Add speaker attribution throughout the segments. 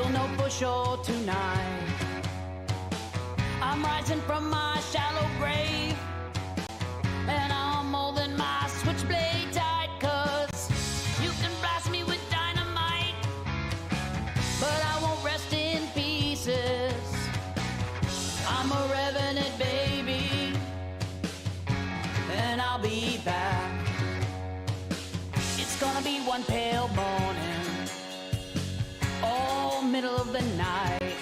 Speaker 1: feel no for sure tonight. I'm rising from my shallow grave, and I'm holding my switchblade tight, 'cause you can blast me with dynamite, but I won't rest in pieces. I'm a revenant, baby, and I'll be back. It's gonna be one pale morning, oh, middle of the night,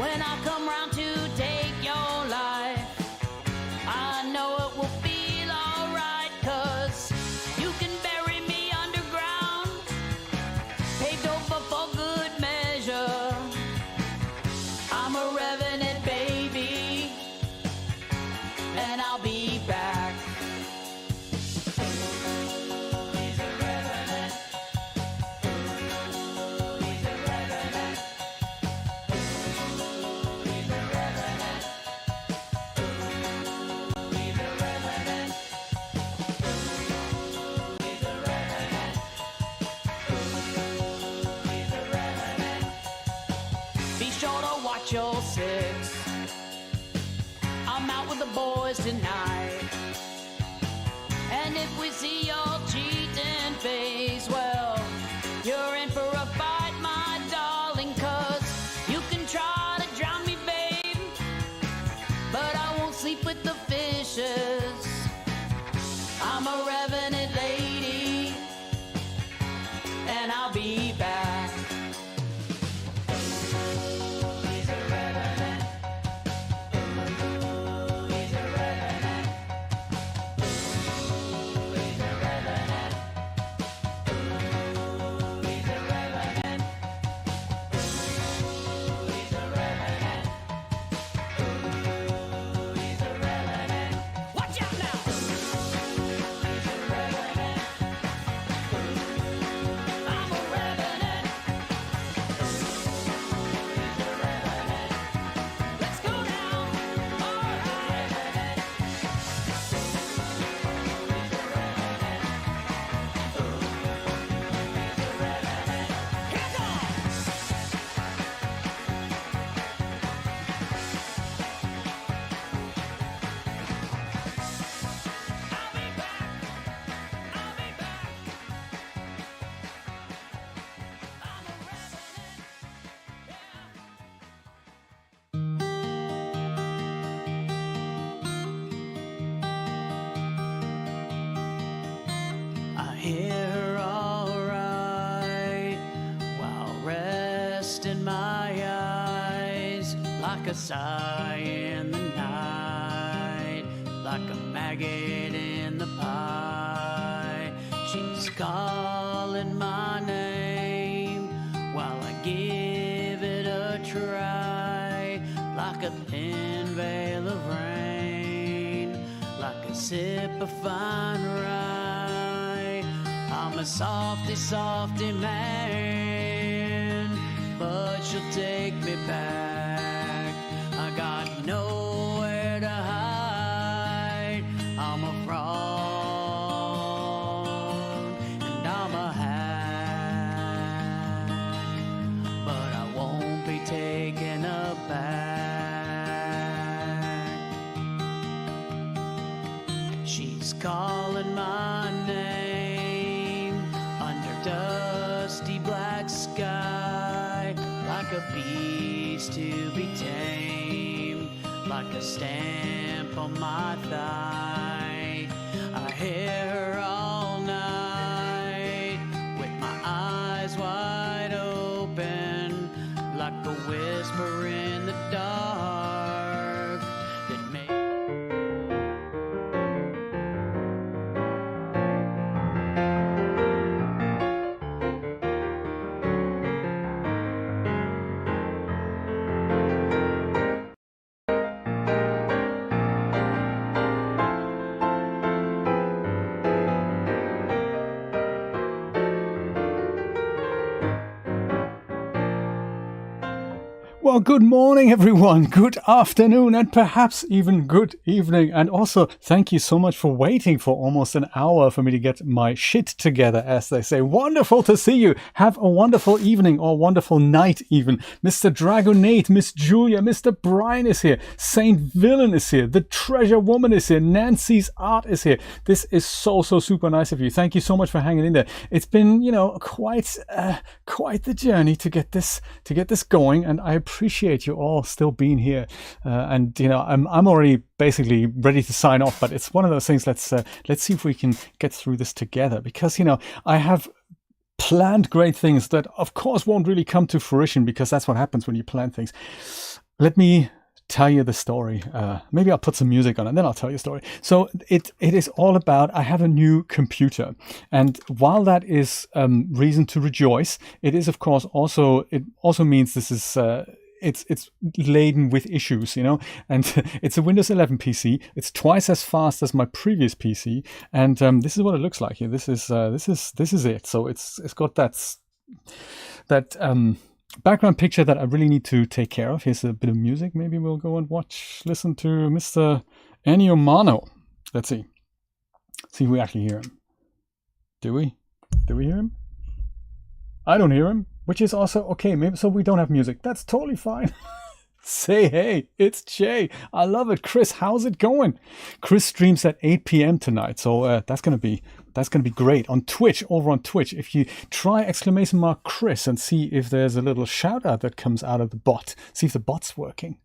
Speaker 1: when I come round to take your life. I know it will feel alright, 'cause you can bury me underground, paved over for good measure. I'm a revenant, baby, and I'll be back. He's a revenant. He's a revenant. He's a revenant. He's a revenant. He's a revenant. He's a revenant. Be sure to watch your six. I'm out with the boys tonight, and if we see your cheating face, well, you're in for a fight, my darling, 'cause you can try to drown me, babe, but I won't sleep with the fishes. I'm a revenant lady, and I'll be back. He's a revenant. He's a revenant. He's a revenant. He's a revenant. He's a revenant. He's a revenant. Watch out now! He's a revenant. I'm a revenant. He's a revenant. Let's go now! All right! He's a revenant. He's a revenant. Hands off! I'll be back. I'll be back. I'm a revenant. I hear her all right while resting my eyes, like a sigh in the night, like a maggot in the pie. She's calling my name while I give it a try, like a thin veil of rain, like a sip of fine rye. I'm a softy, softy man, but she'll take me back. I got nowhere to hide. I'm a fraud and I'm a hack, but I won't be taken aback. She's calling my name under dusty black sky, like a beast to be tamed, like a stamp on my thigh. I hear her all night with my eyes wide open, like a whisper in the dark that makes
Speaker 2: Well, good morning, everyone. Good afternoon, and perhaps even good evening. And also, thank you so much for waiting for almost an hour for me to get my shit together, as they say. Wonderful to see you. Have a wonderful evening or wonderful night, even. Mr. Dragonate, Miss Julia, Mr. Brian is here. Saint Villain is here. The Treasure Woman is here. Nancy's Art is here. This is so super nice of you. Thank you so much for hanging in there. It's been, quite the journey to get this going, and I appreciate you all still being here. I'm already basically ready to sign off, but it's one of those things. Let's see if we can get through this together, because I have planned great things that of course won't really come to fruition, because that's what happens when you plan things. Let me tell you the story. Maybe I'll put some music on and then I'll tell you a story. So it is all about, I have a new computer, and while that is reason to rejoice, it is of course also means this is it's laden with issues, and it's a Windows 11 PC. It's twice as fast as my previous PC, and this is what it looks like here. This is it. So it's got that background picture that I really need to take care of. Here's a bit of music. Maybe we'll go and listen to Mr. Ennio Mano. Let's see if we actually hear him. Do we hear him? I don't hear him, which is also okay. Maybe so we don't have music. That's totally fine. Say hey, it's Jay. I love it. Chris, how's it going? Chris streams at 8 p.m. tonight, so that's gonna be great on Twitch. Over on Twitch, if you try !Chris and see if there's a little shout out that comes out of the bot. See if the bot's working.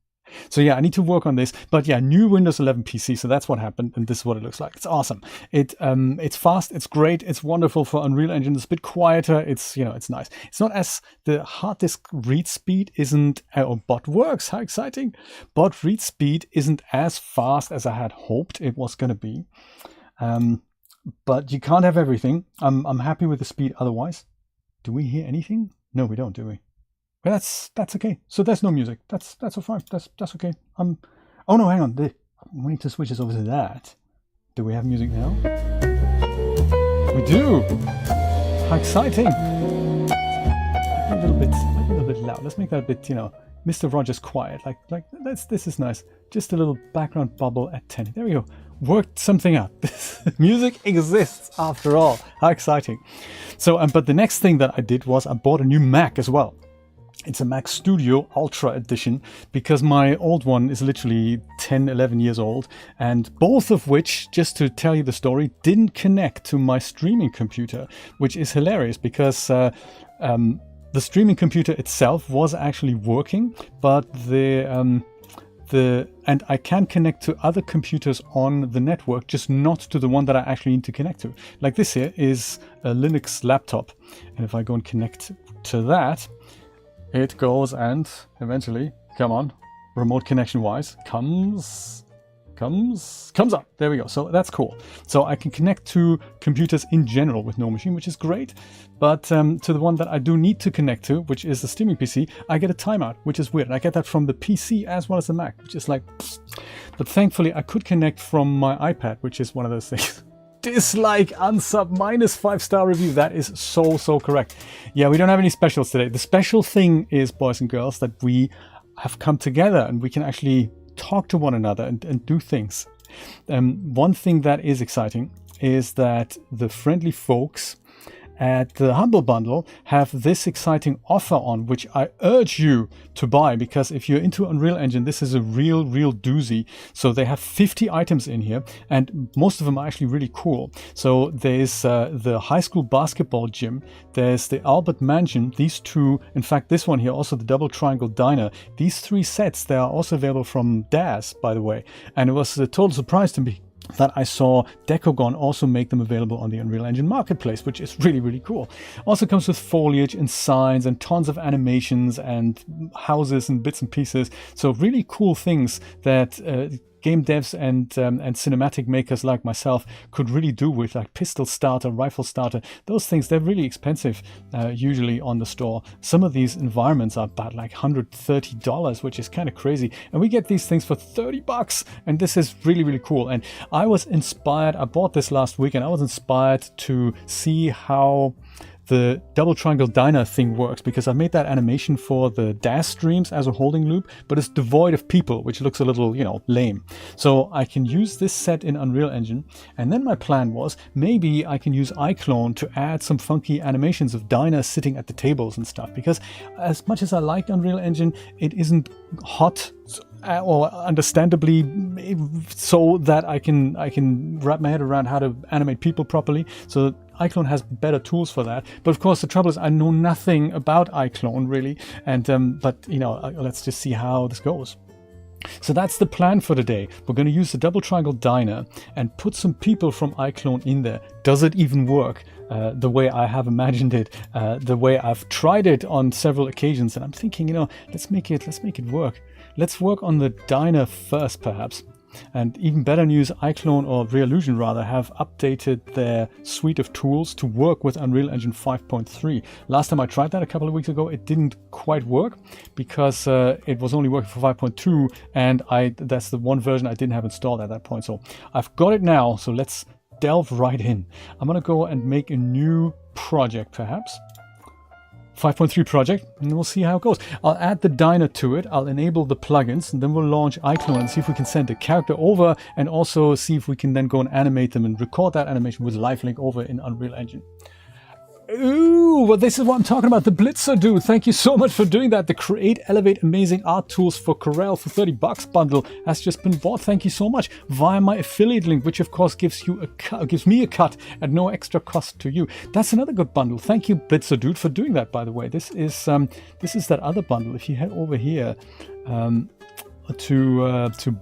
Speaker 2: So yeah, I need to work on this. But yeah, new Windows 11 PC. So that's what happened, and this is what it looks like. It's awesome. It's fast. It's great. It's wonderful for Unreal Engine. It's a bit quieter. It's it's nice. It's not as the hard disk read speed isn't. Bot works. How exciting! Bot read speed isn't as fast as I had hoped it was going to be. But you can't have everything. I'm happy with the speed. Otherwise, do we hear anything? No, we don't. Do we? Well, that's okay. So there's no music. That's all fine. That's okay. Oh no, hang on. We need to switch this over to that. Do we have music now? We do. How exciting! A little bit loud. Let's make that a bit, Mr. Rogers quiet. Like this is nice. Just a little background bubble at 10. There we go. Worked something out. Music exists after all. How exciting! So, but the next thing that I did was I bought a new Mac as well. It's a Mac Studio Ultra Edition, because my old one is literally 11 years old, and both of which, just to tell you the story, didn't connect to my streaming computer, which is hilarious, because the streaming computer itself was actually working, but and I can connect to other computers on the network, just not to the one that I actually need to connect to. Like this here is a Linux laptop, and if I go and connect to that, it goes and eventually, come on, remote connection wise, comes up. There we go. So that's cool. So I can connect to computers in general with no machine, which is great. But to the one that I do need to connect to, which is the streaming PC, I get a timeout, which is weird. And I get that from the PC as well as the Mac, which is like, pfft. But thankfully I could connect from my iPad, which is one of those things. Dislike, unsub, minus 5-star review. That is so correct. Yeah, we don't have any specials today. The special thing is, boys and girls, that we have come together and we can actually talk to one another and do things. One thing that is exciting is that the friendly folks at the Humble Bundle have this exciting offer on, which I urge you to buy, because if you're into Unreal Engine, this is a real doozy. So they have 50 items in here, and most of them are actually really cool. So there's the high school basketball gym, there's the Albert Mansion, these two, in fact this one here, also the Double Triangle Diner. These 3 sets, they are also available from DAS, by the way, and it was a total surprise to me that I saw Decagon also make them available on the Unreal Engine Marketplace, which is really cool. Also comes with foliage and signs and tons of animations and houses and bits and pieces. So really cool things that game devs and cinematic makers like myself could really do with, like pistol starter, rifle starter. Those things, they're really expensive usually on the store. Some of these environments are about like $130, which is kind of crazy, and we get these things for $30, and this is really cool. And I was inspired, I bought this last week, and I was inspired to see how the double triangle diner thing works, because I made that animation for the dash streams as a holding loop, but it's devoid of people, which looks a little, you know, lame. So I can use this set in Unreal Engine. And then my plan was maybe I can use iClone to add some funky animations of diners sitting at the tables and stuff, because as much as I like Unreal Engine, it isn't hot or understandably so that I can wrap my head around how to animate people properly. So iClone has better tools for that. But of course, the trouble is I know nothing about iClone really. And but you know, let's just see how this goes. So that's the plan for today. We're going to use the double triangle diner and put some people from iClone in there. Does it even work the way I have imagined it, the way I've tried it on several occasions? And I'm thinking, you know, let's make it work. Let's work on the diner first, perhaps. And even better news, iClone, or Reallusion rather, have updated their suite of tools to work with Unreal Engine 5.3. Last time I tried that a couple of weeks ago, it didn't quite work because it was only working for 5.2, and that's the one version I didn't have installed at that point. So I've got it now, so let's delve right in. I'm going to go and make a new project, perhaps. 5.3 project, and we'll see how it goes. I'll add the diner to it, I'll enable the plugins, and then we'll launch iClone and see if we can send a character over, and also see if we can then go and animate them and record that animation with LiveLink over in Unreal Engine. Ooh, well, this is what I'm talking about. The Blitzer dude, thank you so much for doing that. The Create, Elevate, Amazing Art Tools for Corel for $30 bundle has just been bought. Thank you so much via my affiliate link, which of course gives me a cut at no extra cost to you. That's another good bundle. Thank you, Blitzer dude, for doing that. By the way, this is that other bundle. If you head over here to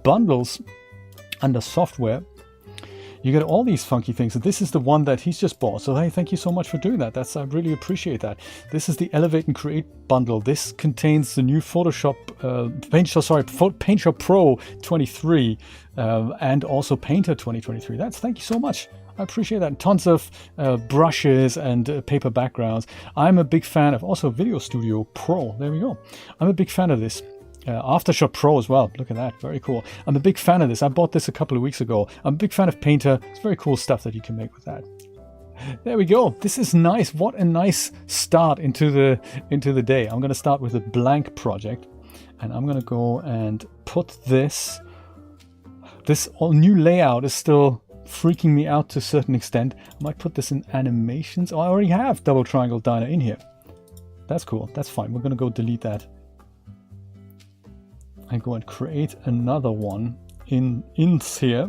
Speaker 2: bundles under software, you get all these funky things. And this is the one that he's just bought. So hey, thank you so much for doing that. I really appreciate that. This is the Elevate and Create bundle. This contains the new PaintShop Pro 23 and also Painter 2023. Thank you so much. I appreciate that. And tons of brushes and paper backgrounds. I'm a big fan of also Video Studio Pro. There we go. I'm a big fan of this. Aftershock Pro as well. Look at that. Very cool. I'm a big fan of this. I bought this a couple of weeks ago. I'm a big fan of Painter. It's very cool stuff that you can make with that. There we go. This is nice. What a nice start into the day. I'm going to start with a blank project, and I'm going to go and put this all new layout is still freaking me out to a certain extent. I might put this in animations. Oh, I already have double triangle diner in here. That's cool. That's fine. We're going to go delete that and go and create another one in here.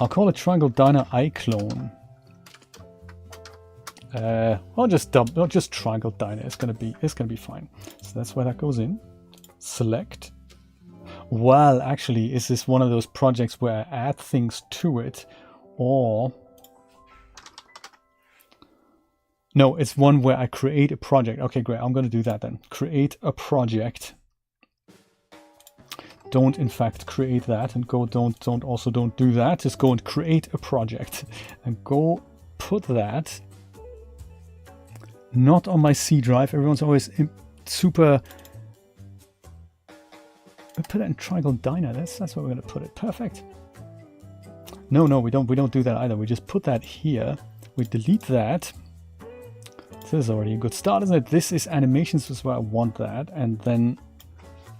Speaker 2: I'll call it Triangle Diner iClone. Or just Triangle Diner. It's gonna be fine. So that's where that goes in. Select. Well, actually, is this one of those projects where I add things to it, or no, it's one where I create a project. Okay, great. I'm going to do that then. Create a project. Don't in fact create that, and go don't do that. Just go and create a project and go put that not on my C drive. Everyone's always super. Put it in Triangle Diner. That's where we're going to put it. Perfect. No, we don't do that either. We just put that here. We delete that. This is already a good start, isn't it? This is animations, this is where I want that. And then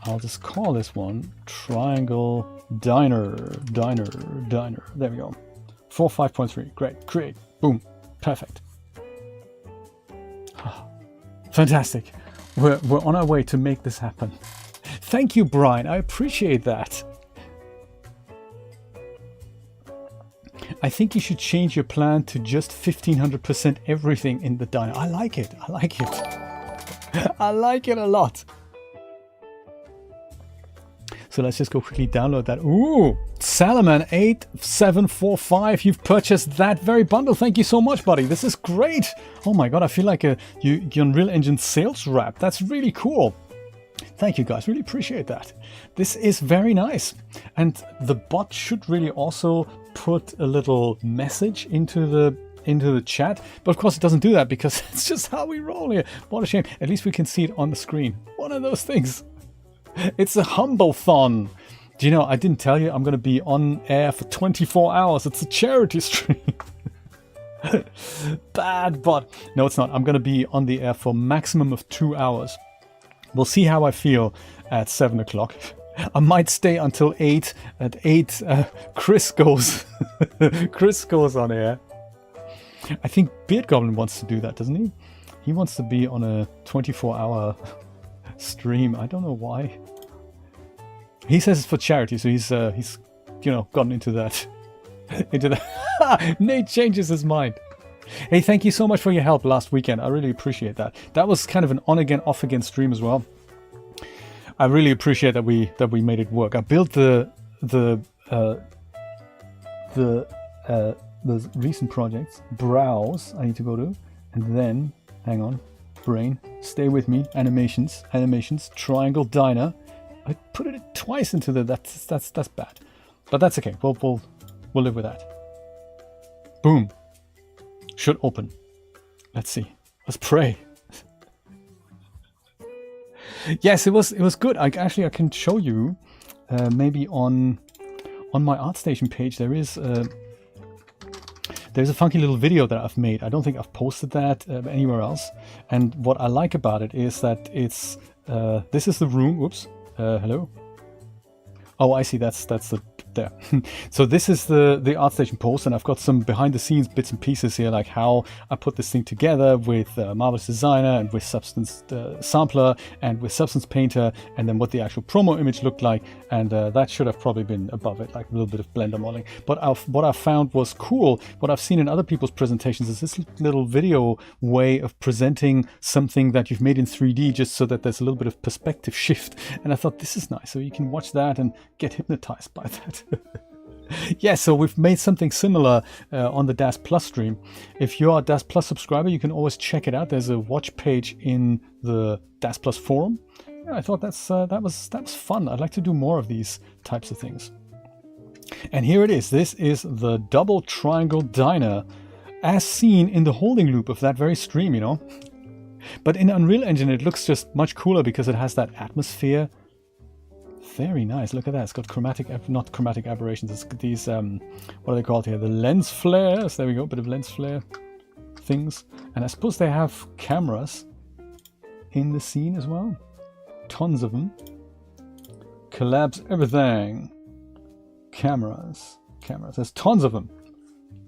Speaker 2: I'll just call this one Triangle Diner. There we go. 5.3. Great. Create. Boom. Perfect. Fantastic. We're on our way to make this happen. Thank you, Brian. I appreciate that. I think you should change your plan to just 1500% everything in the diner. I like it. I like it. I like it a lot. So let's just go quickly download that. Ooh, Salaman 8745. You've purchased that very bundle. Thank you so much, buddy. This is great. Oh my God, I feel like you're Unreal Engine sales rep. That's really cool. Thank you guys, really appreciate that. This is very nice. And the bot should really also put a little message into the chat. But of course it doesn't do that because it's just how we roll here. What a shame. At least we can see it on the screen. One of those things. It's a humble-thon. Do you know, I didn't tell you I'm going to be on air for 24 hours. It's a charity stream. Bad, but no, it's not. I'm going to be on the air for maximum of 2 hours. We'll see how I feel at 7 o'clock. I might stay until 8. At 8, Chris goes Chris goes on air. I think Beard Goblin wants to do that, doesn't he? He wants to be on a 24-hour stream. I don't know why. He says it's for charity, so he's you know, gotten into that. Nate changes his mind. Hey, thank you so much for your help last weekend. I really appreciate that. That was kind of an on again, off again stream as well. I really appreciate that we made it work. I built the recent projects. Browse, I need to go to, and then hang on, brain, stay with me. Animations, triangle diner. I put it twice into the that's bad, but that's okay. We'll live with that. Boom. Should open. Let's see. Let's pray. Yes, it was good. I can show you maybe on my ArtStation page. There's a funky little video that I've made. I don't think I've posted that anywhere else. And what I like about it is that it's this is the room. Oops. Hello. Oh, I see. That's the there. So this is the ArtStation post, and I've got some behind the scenes bits and pieces here, like how I put this thing together with Marvelous Designer and with Substance Sampler and with Substance Painter, and then what the actual promo image looked like. And that should have probably been above it, like a little bit of Blender modeling. But what I found was cool, what I've seen in other people's presentations, is this little video way of presenting something that you've made in 3D, just so that there's a little bit of perspective shift. And I thought, this is nice. So you can watch that and get hypnotized by that. Yeah, so we've made something similar on the DAS Plus stream. If you are a DAS Plus subscriber, you can always check it out. There's a watch page in the DAS Plus forum. Yeah, I thought that was fun. I'd like to do more of these types of things. And here it is. This is the double triangle diner, as seen in the holding loop of that very stream, you know. But in Unreal Engine, it looks just much cooler because it has that atmosphere. Very nice. Look at that. It's got not chromatic aberrations. It's got these, what are they called here? The lens flares. There we go. A bit of lens flare things. And I suppose they have cameras in the scene as well. Tons of them. Collabs everything. Cameras. There's tons of them.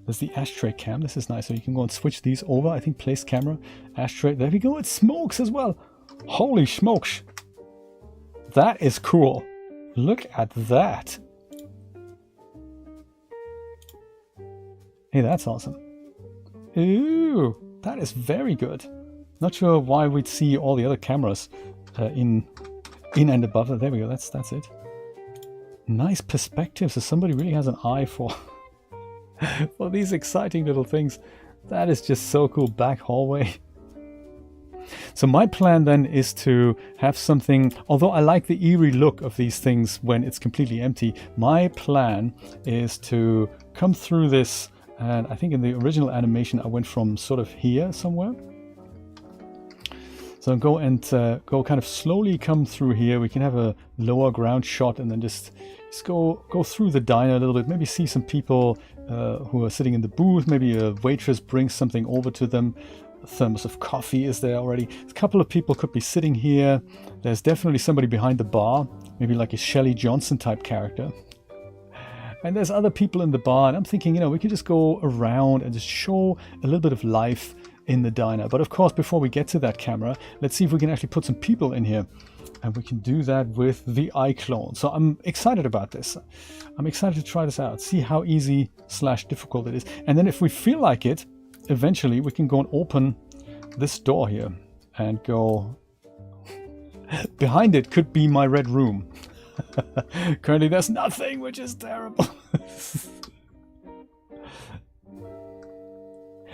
Speaker 2: There's the ashtray cam. This is nice. So you can go and switch these over. I think place camera, ashtray. There we go. It smokes as well. Holy smokes. That is cool. Look at that. Hey, that's awesome. Ooh, that is very good. Not sure why we'd see all the other cameras in and above it. There we go. That's it. Nice perspective. So somebody really has an eye for for these exciting little things. That is just so cool. Back hallway. So my plan then is to have something, although I like the eerie look of these things when it's completely empty, my plan is to come through this, and I think in the original animation I went from sort of here somewhere. So go kind of slowly come through here. We can have a lower ground shot and then just go through the diner a little bit, maybe see some people who are sitting in the booth, maybe a waitress brings something over to them. A thermos of coffee is there already. A couple of people could be sitting here. There's definitely somebody behind the bar, maybe like a Shelley Johnson type character. And there's other people in the bar, and I'm thinking, you know, we could just go around and just show a little bit of life in the diner. But of course, before we get to that camera, let's see if we can actually put some people in here. And we can do that with the iClone. So I'm excited about this. I'm excited to try this out, see how easy/difficult it is. And then if we feel like it, eventually we can go and open this door here and go behind. It could be my red room. Currently there's nothing, which is terrible.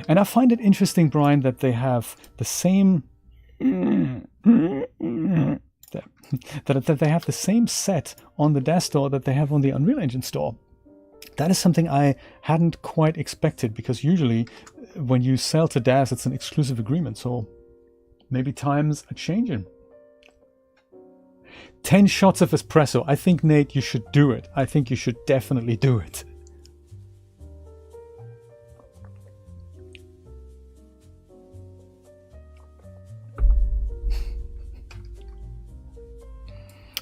Speaker 2: And I find it interesting, Brian, that they have the same that they have the same set on the DAS store that they have on the Unreal Engine store. That is something I hadn't quite expected, because usually when you sell to DAS, it's an exclusive agreement. So maybe times are changing. 10 shots of espresso. I think, Nate, you should do it. I think you should definitely do it.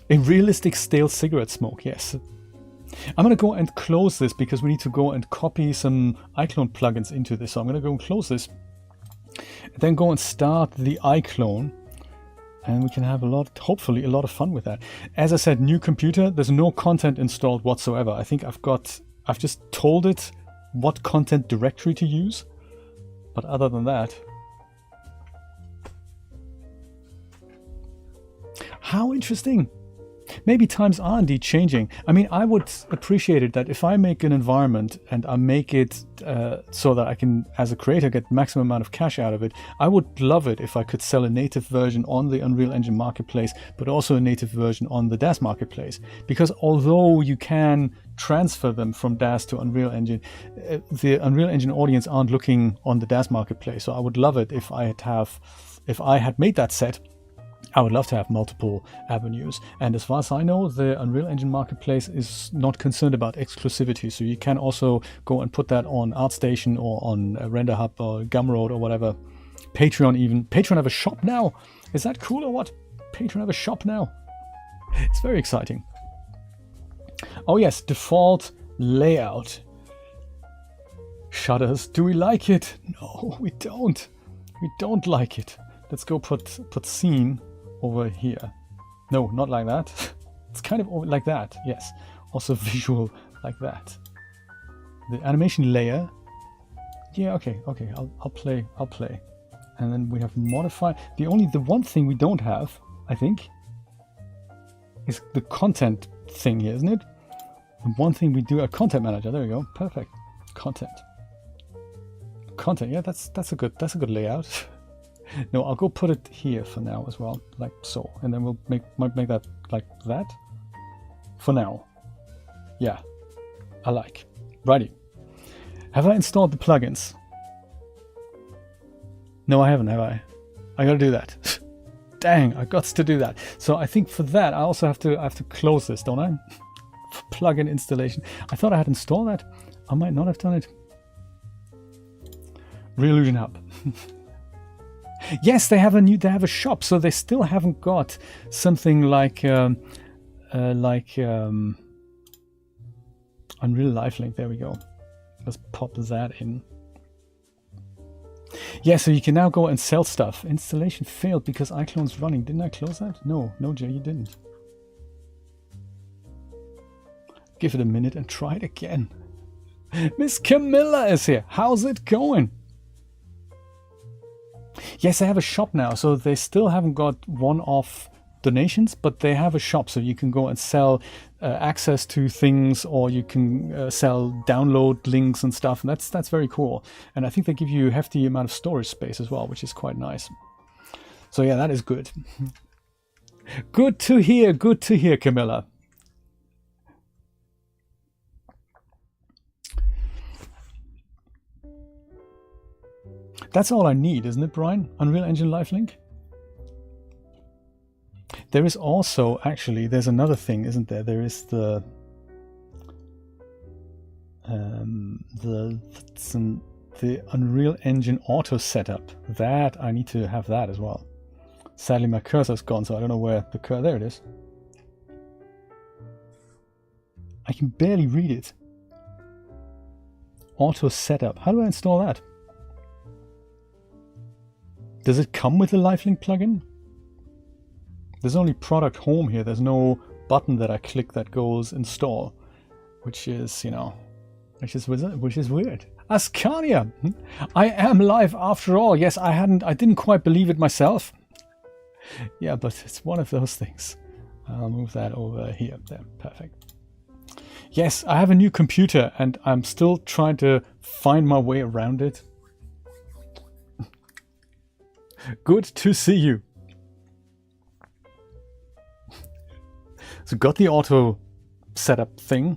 Speaker 2: A realistic stale cigarette smoke, yes. I'm going to go and close this because we need to go and copy some iClone plugins into this. So I'm going to go and close this. Then go and start the iClone. And we can have hopefully a lot of fun with that. As I said, new computer, there's no content installed whatsoever. I think I've just told it what content directory to use. But other than that, how interesting. Maybe times are indeed changing. I mean, I would appreciate it that if I make an environment and I make it so that I can, as a creator, get maximum amount of cash out of it, I would love it if I could sell a native version on the Unreal Engine Marketplace, but also a native version on the DAZ Marketplace. Because although you can transfer them from DAZ to Unreal Engine, the Unreal Engine audience aren't looking on the DAZ Marketplace. So I would love it if I had made that set. I would love to have multiple avenues. And as far as I know, the Unreal Engine Marketplace is not concerned about exclusivity. So you can also go and put that on ArtStation or on RenderHub or Gumroad or whatever. Patreon even. Patreon have a shop now. Is that cool or what? Patreon have a shop now. It's very exciting. Oh yes, default layout. Shutters. Do we like it? No, we don't. We don't like it. Let's go put scene over here. No, not like that. It's kind of like that. Yes. Also visual like that. The animation layer. Yeah, okay. I'll play. And then we have modify. The one thing we don't have, I think, is the content thing here, isn't it? The one thing we do, a content manager. There we go. Perfect. Content. Yeah, that's a good layout. No, I'll go put it here for now as well, like so, and then we'll might make that like that for now. Yeah, I like. Righty. Have I installed the plugins? No, I haven't, have I? I gotta do that. Dang, I got to do that. So I think for that I also have to close this, don't I? For plugin installation. I thought I had installed that. I might not have done it. Real Hub. Yes, they have a shop, so they still haven't got something like Unreal Lifelink. There we go. Let's pop that in. Yeah, so you can now go and sell stuff. Installation failed because iClone's running. Didn't I close that? No, Jay, you didn't. Give it a minute and try it again. Miss Camilla is here. How's it going? Yes, they have a shop now, so they still haven't got one-off donations, but they have a shop, so you can go and sell access to things, or you can sell download links and stuff, and that's very cool. And I think they give you a hefty amount of storage space as well, which is quite nice. So yeah, that is good. Good to hear, Camilla. That's all I need, isn't it, Brian? Unreal Engine Lifelink? There is also, actually, there's another thing, isn't there? There is the Unreal Engine auto setup. That, I need to have that as well. Sadly, my cursor's gone, so I don't know where the cursor, there it is. I can barely read it. Auto setup. How do I install that? Does it come with the Lifelink plugin? There's only product home here. There's no button that I click that goes install, which is, you know, which is weird. Ascania, I am live after all. Yes, I didn't quite believe it myself. Yeah, but it's one of those things. I'll move that over here. There, perfect. Yes, I have a new computer and I'm still trying to find my way around it. Good to see you. So got the auto setup thing.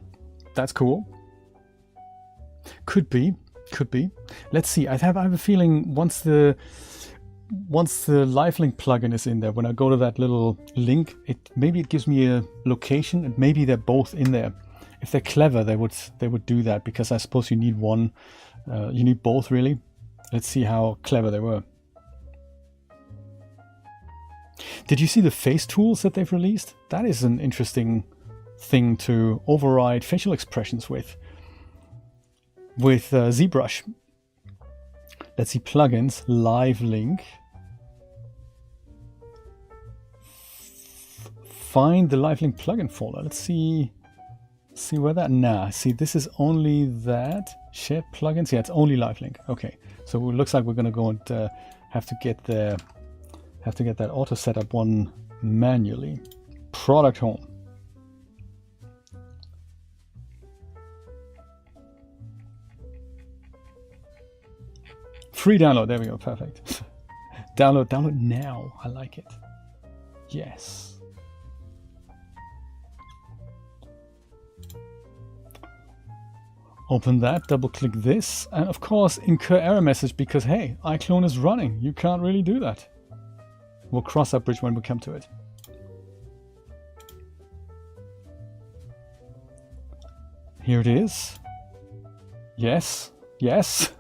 Speaker 2: That's cool. Could be. Let's see. I have a feeling once the once the lifelink plugin is in there, when I go to that little link, maybe it gives me a location, and maybe they're both in there. If they're clever, they would do that, because I suppose you need one, you need both really. Let's see how clever they were. Did you see the face tools that they've released? That is an interesting thing to override facial expressions with ZBrush. Let's see, plugins, live link. Find the live link plugin folder. Let's see where that. Nah, see, this is only that shared plugins. Yeah, it's only live link. Okay, so it looks like we're gonna go and have to get that auto setup one manually. Product home. Free download, there we go, perfect. download now, I like it. Yes. Open that, double click this, and of course incur error message because hey, iClone is running. You can't really do that. We'll cross that bridge when we come to it. Here it is. Yes, yes.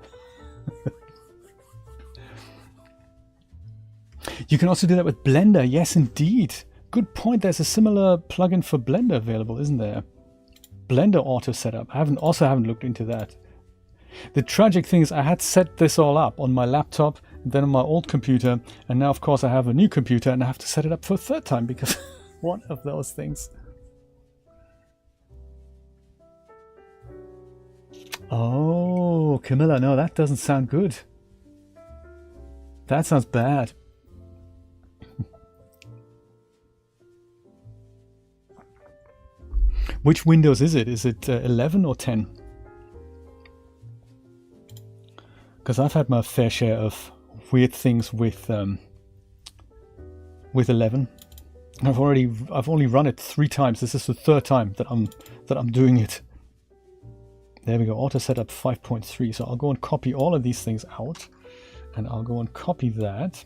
Speaker 2: You can also do that with Blender. Yes, indeed. Good point. There's a similar plugin for Blender available, isn't there? Blender auto setup. I haven't looked into that. The tragic thing is I had set this all up on my laptop, then on my old computer, and now of course I have a new computer and I have to set it up for a third time because one of those things. Oh, Camilla, no, that doesn't sound good. That sounds bad. Which Windows is it? Is it 11 or 10? Because I've had my fair share of weird things with 11. I've only run it 3 times. This is the 3rd time that I'm doing it. There we go. Auto setup 5.3. So I'll go and copy all of these things out, and I'll go and copy that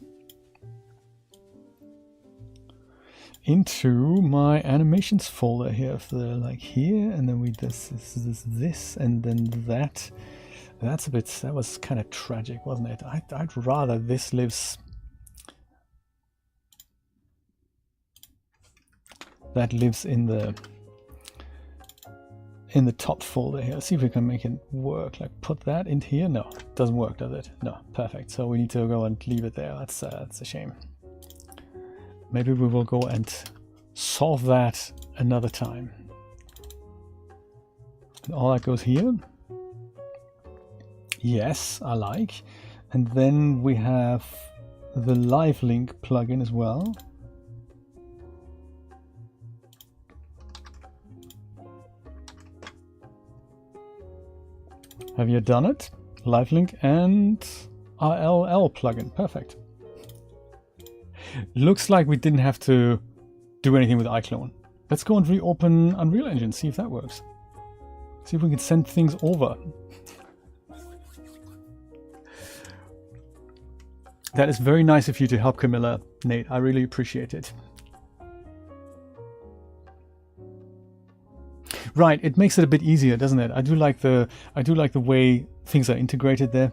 Speaker 2: into my animations folder here, like here, and then we this, and then that. That was kind of tragic, wasn't it? I'd rather this lives. That lives in the top folder here. Let's see if we can make it work. Like put that in here. No, it doesn't work, does it? No, perfect. So we need to go and leave it there. That's a shame. Maybe we will go and solve that another time. And all that goes here. Yes, I like. And then we have the live link plugin as well. Have you done it? Live link and RLL plugin. Perfect. Looks like we didn't have to do anything with iClone. Let's go and reopen Unreal Engine, see if that works. See if we can send things over. That is very nice of you to help Camilla, Nate. I really appreciate it. Right, it makes it a bit easier, doesn't it? I do like the way things are integrated there.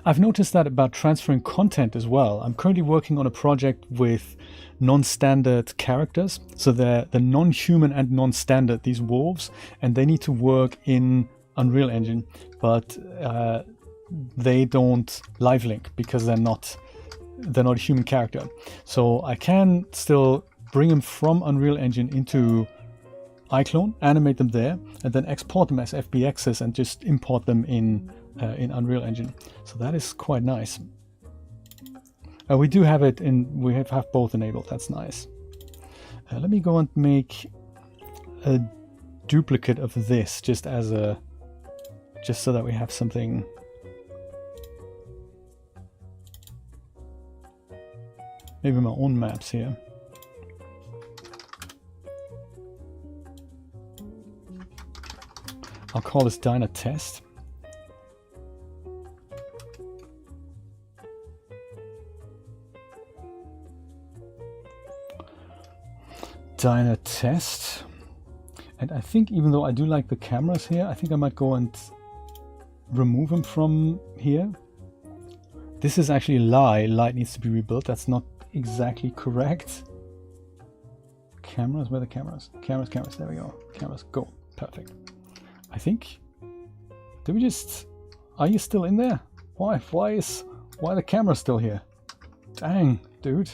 Speaker 2: I've noticed that about transferring content as well. I'm currently working on a project with non-standard characters. So they're non-human and non-standard, these wolves, and they need to work in Unreal Engine, but they don't live link because they're not a human character. So I can still bring them from Unreal Engine into iClone, animate them there, and then export them as FBXs and just import them in Unreal Engine. So that is quite nice. We do have it in, we have both enabled. That's nice. Let me go and make a duplicate of this just so that we have something. Maybe my own maps here. I'll call this Diner Test. Diner test. And I think even though I do like the cameras here, I think I might go and remove them from here. This is actually a lie. Light needs to be rebuilt. That's not exactly correct. Cameras, where are the cameras? Cameras, cameras, there we go. Cameras, go. Perfect. I think, did we just, are you still in there? Why are the cameras still here? Dang, dude.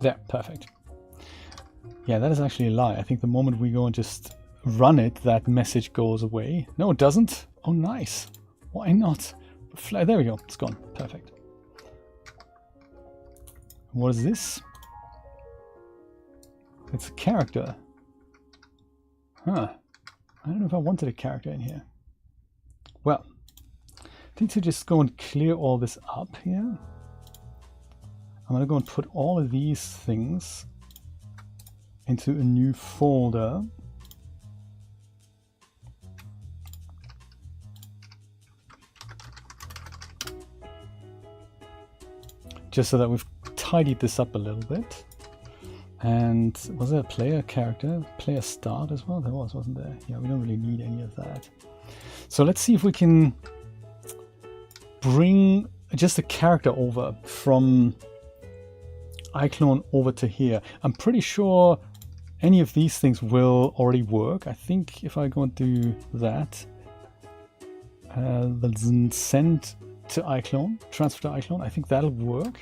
Speaker 2: There, perfect. Yeah, that is actually a lie. I think the moment we go and just run it, that message goes away. No, it doesn't. Oh, nice. Why not? There we go. It's gone. Perfect. What is this? It's a character. Huh. I don't know if I wanted a character in here. Well, I think to just go and clear all this up here. I'm going to go and put all of these things into a new folder. Just so that we've tidied this up a little bit. And was there a player character? Player start as well? There was, wasn't there? Yeah, we don't really need any of that. So let's see if we can bring just a character over from iClone over to here. I'm pretty sure any of these things will already work. I think if I go and do that, then send to iClone, transfer to iClone, I think that'll work.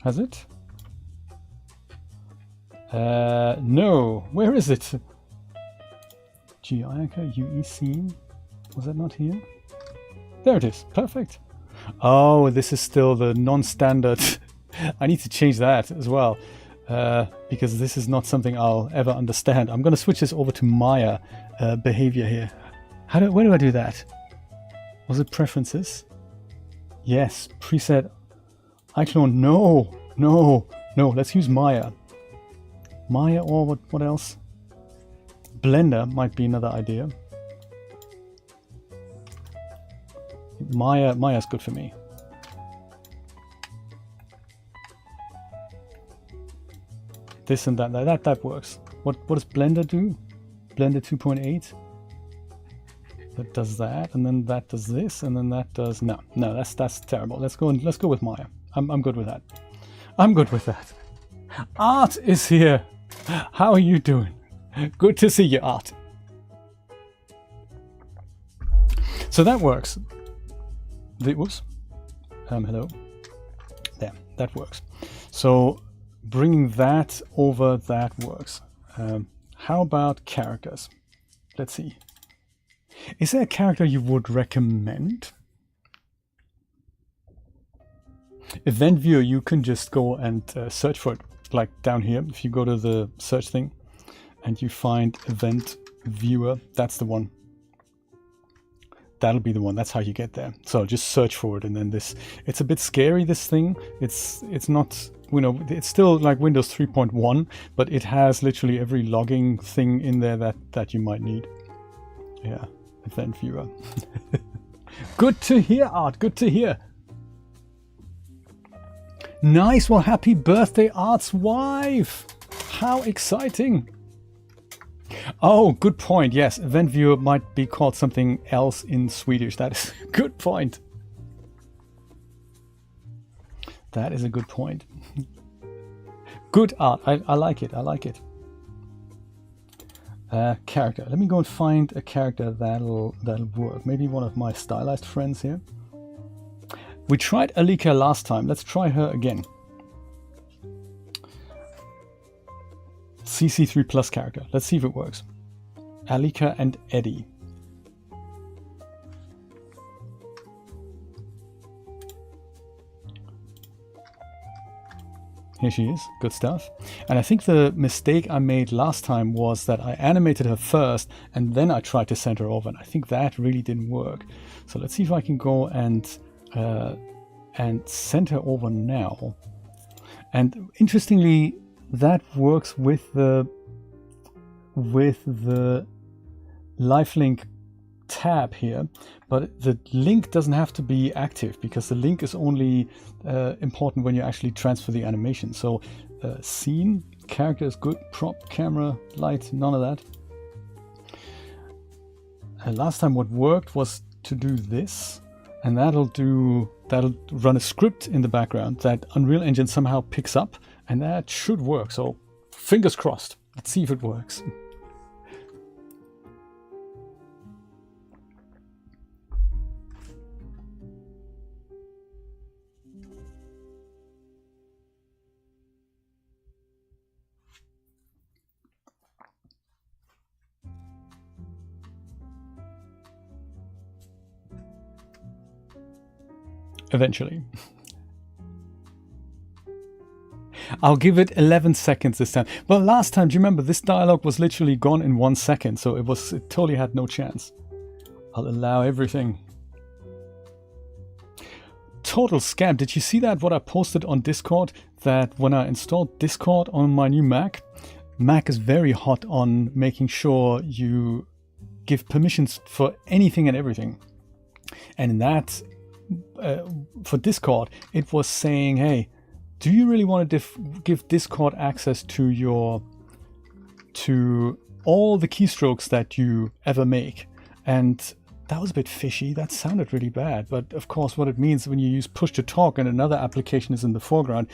Speaker 2: Has it? No. Where is it? GIACA UE scene. Was that not here? There it is. Perfect. Oh, this is still the non-standard. I need to change that as well, because this is not something I'll ever understand. I'm going to switch this over to Maya behavior here. Where do I do that? Was it preferences? Yes, preset iClone. No. Let's use Maya. Maya, or what else? Blender might be another idea. Maya's good for me. This and that works. What does Blender do? Blender 2.8. That does that, and then that does this, and then that does no. That's terrible. Let's go with Maya. I'm good with that. I'm good with that. Art is here. How are you doing? Good to see you, Art. So that works. Whoops. Hello. There, that works. So bringing that over, that works. How about characters? Let's see. Is there a character you would recommend? Event viewer, you can just go and search for it, like down here. If you go to the search thing and you find event viewer, that's the one. That'll be the one. That's how you get there. So just search for it, and then this. It's a bit scary, this thing. It's not, you know, it's still like Windows 3.1, but it has literally every logging thing in there that you might need. Yeah, event viewer. Good to hear, Art. Good to hear. Nice. Well, happy birthday, Art's wife. How exciting. Oh, good point. Yes, event viewer might be called something else in Swedish. That is a good point. That is a good point. Good, Art. I like it. I like it. Character. Let me go and find a character that'll work. Maybe one of my stylized friends here. We tried Alika last time. Let's try her again. CC3 plus character. Let's see if it works. Alika and Eddie. Here she is. Good stuff. And I think the mistake I made last time was that I animated her first and then I tried to send her over. And I think that really didn't work. So let's see if I can go and send her over now. And interestingly, that works with the lifelink tab here, but the link doesn't have to be active because the link is only important when you actually transfer the animation. So scene, character is good, prop, camera, light, none of that. Last time what worked was to do this, and that'll run a script in the background that Unreal Engine somehow picks up, and that should work. So fingers crossed. Let's see if it works. Eventually. I'll give it 11 seconds this time. Well, last time, do you remember, this dialogue was literally gone in 1 second, so it totally had no chance. I'll allow everything. Total scam. Did you see that, what I posted on Discord? That when I installed Discord on my new Mac is very hot on making sure you give permissions for anything and everything. And in that, for Discord, it was saying, hey, do you really want to give Discord access to all the keystrokes that you ever make? And that was a bit fishy. That sounded really bad. But of course, what it means when you use push to talk and another application is in the foreground,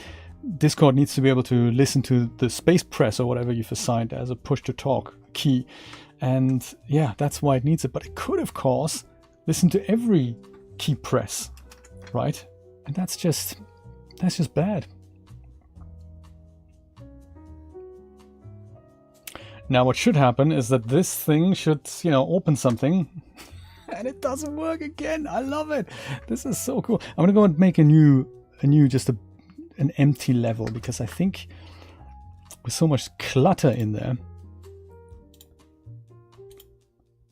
Speaker 2: Discord needs to be able to listen to the space press or whatever you've assigned as a push to talk key. And yeah, that's why it needs it. But it could, of course, listen to every key press, right? And that's just bad. Now what should happen is that this thing should, open something, and it doesn't work again. I love it. This is so cool. I'm gonna go and make an empty level, because I think with so much clutter in there,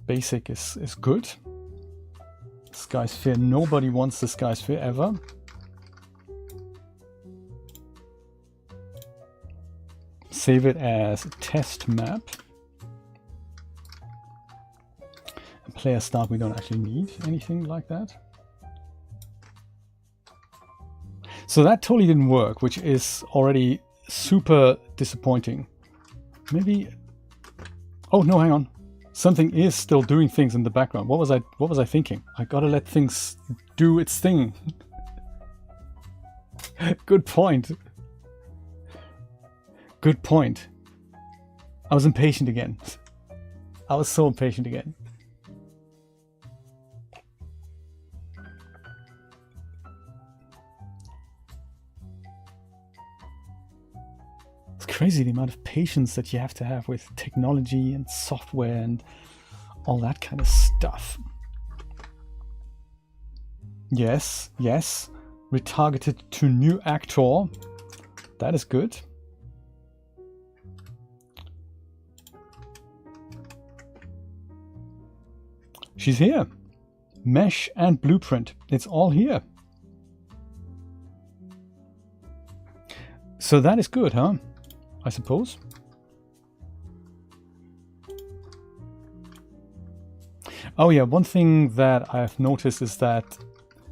Speaker 2: basic is good. Sky sphere, nobody wants the sky sphere ever. Save it as test map. And player start, we don't actually need anything like that. So that totally didn't work, which is already super disappointing. Maybe, oh no, hang on. Something is still doing things in the background. What was I thinking? I gotta let things do its thing. Good point. Good point. I was impatient again. I was so impatient again. It's crazy the amount of patience that you have to have with technology and software and all that kind of stuff. Yes, yes. Retargeted to new actor. That is good. She's here. Mesh and blueprint. It's all here. So that is good, huh? I suppose. Oh yeah, one thing that I've noticed is that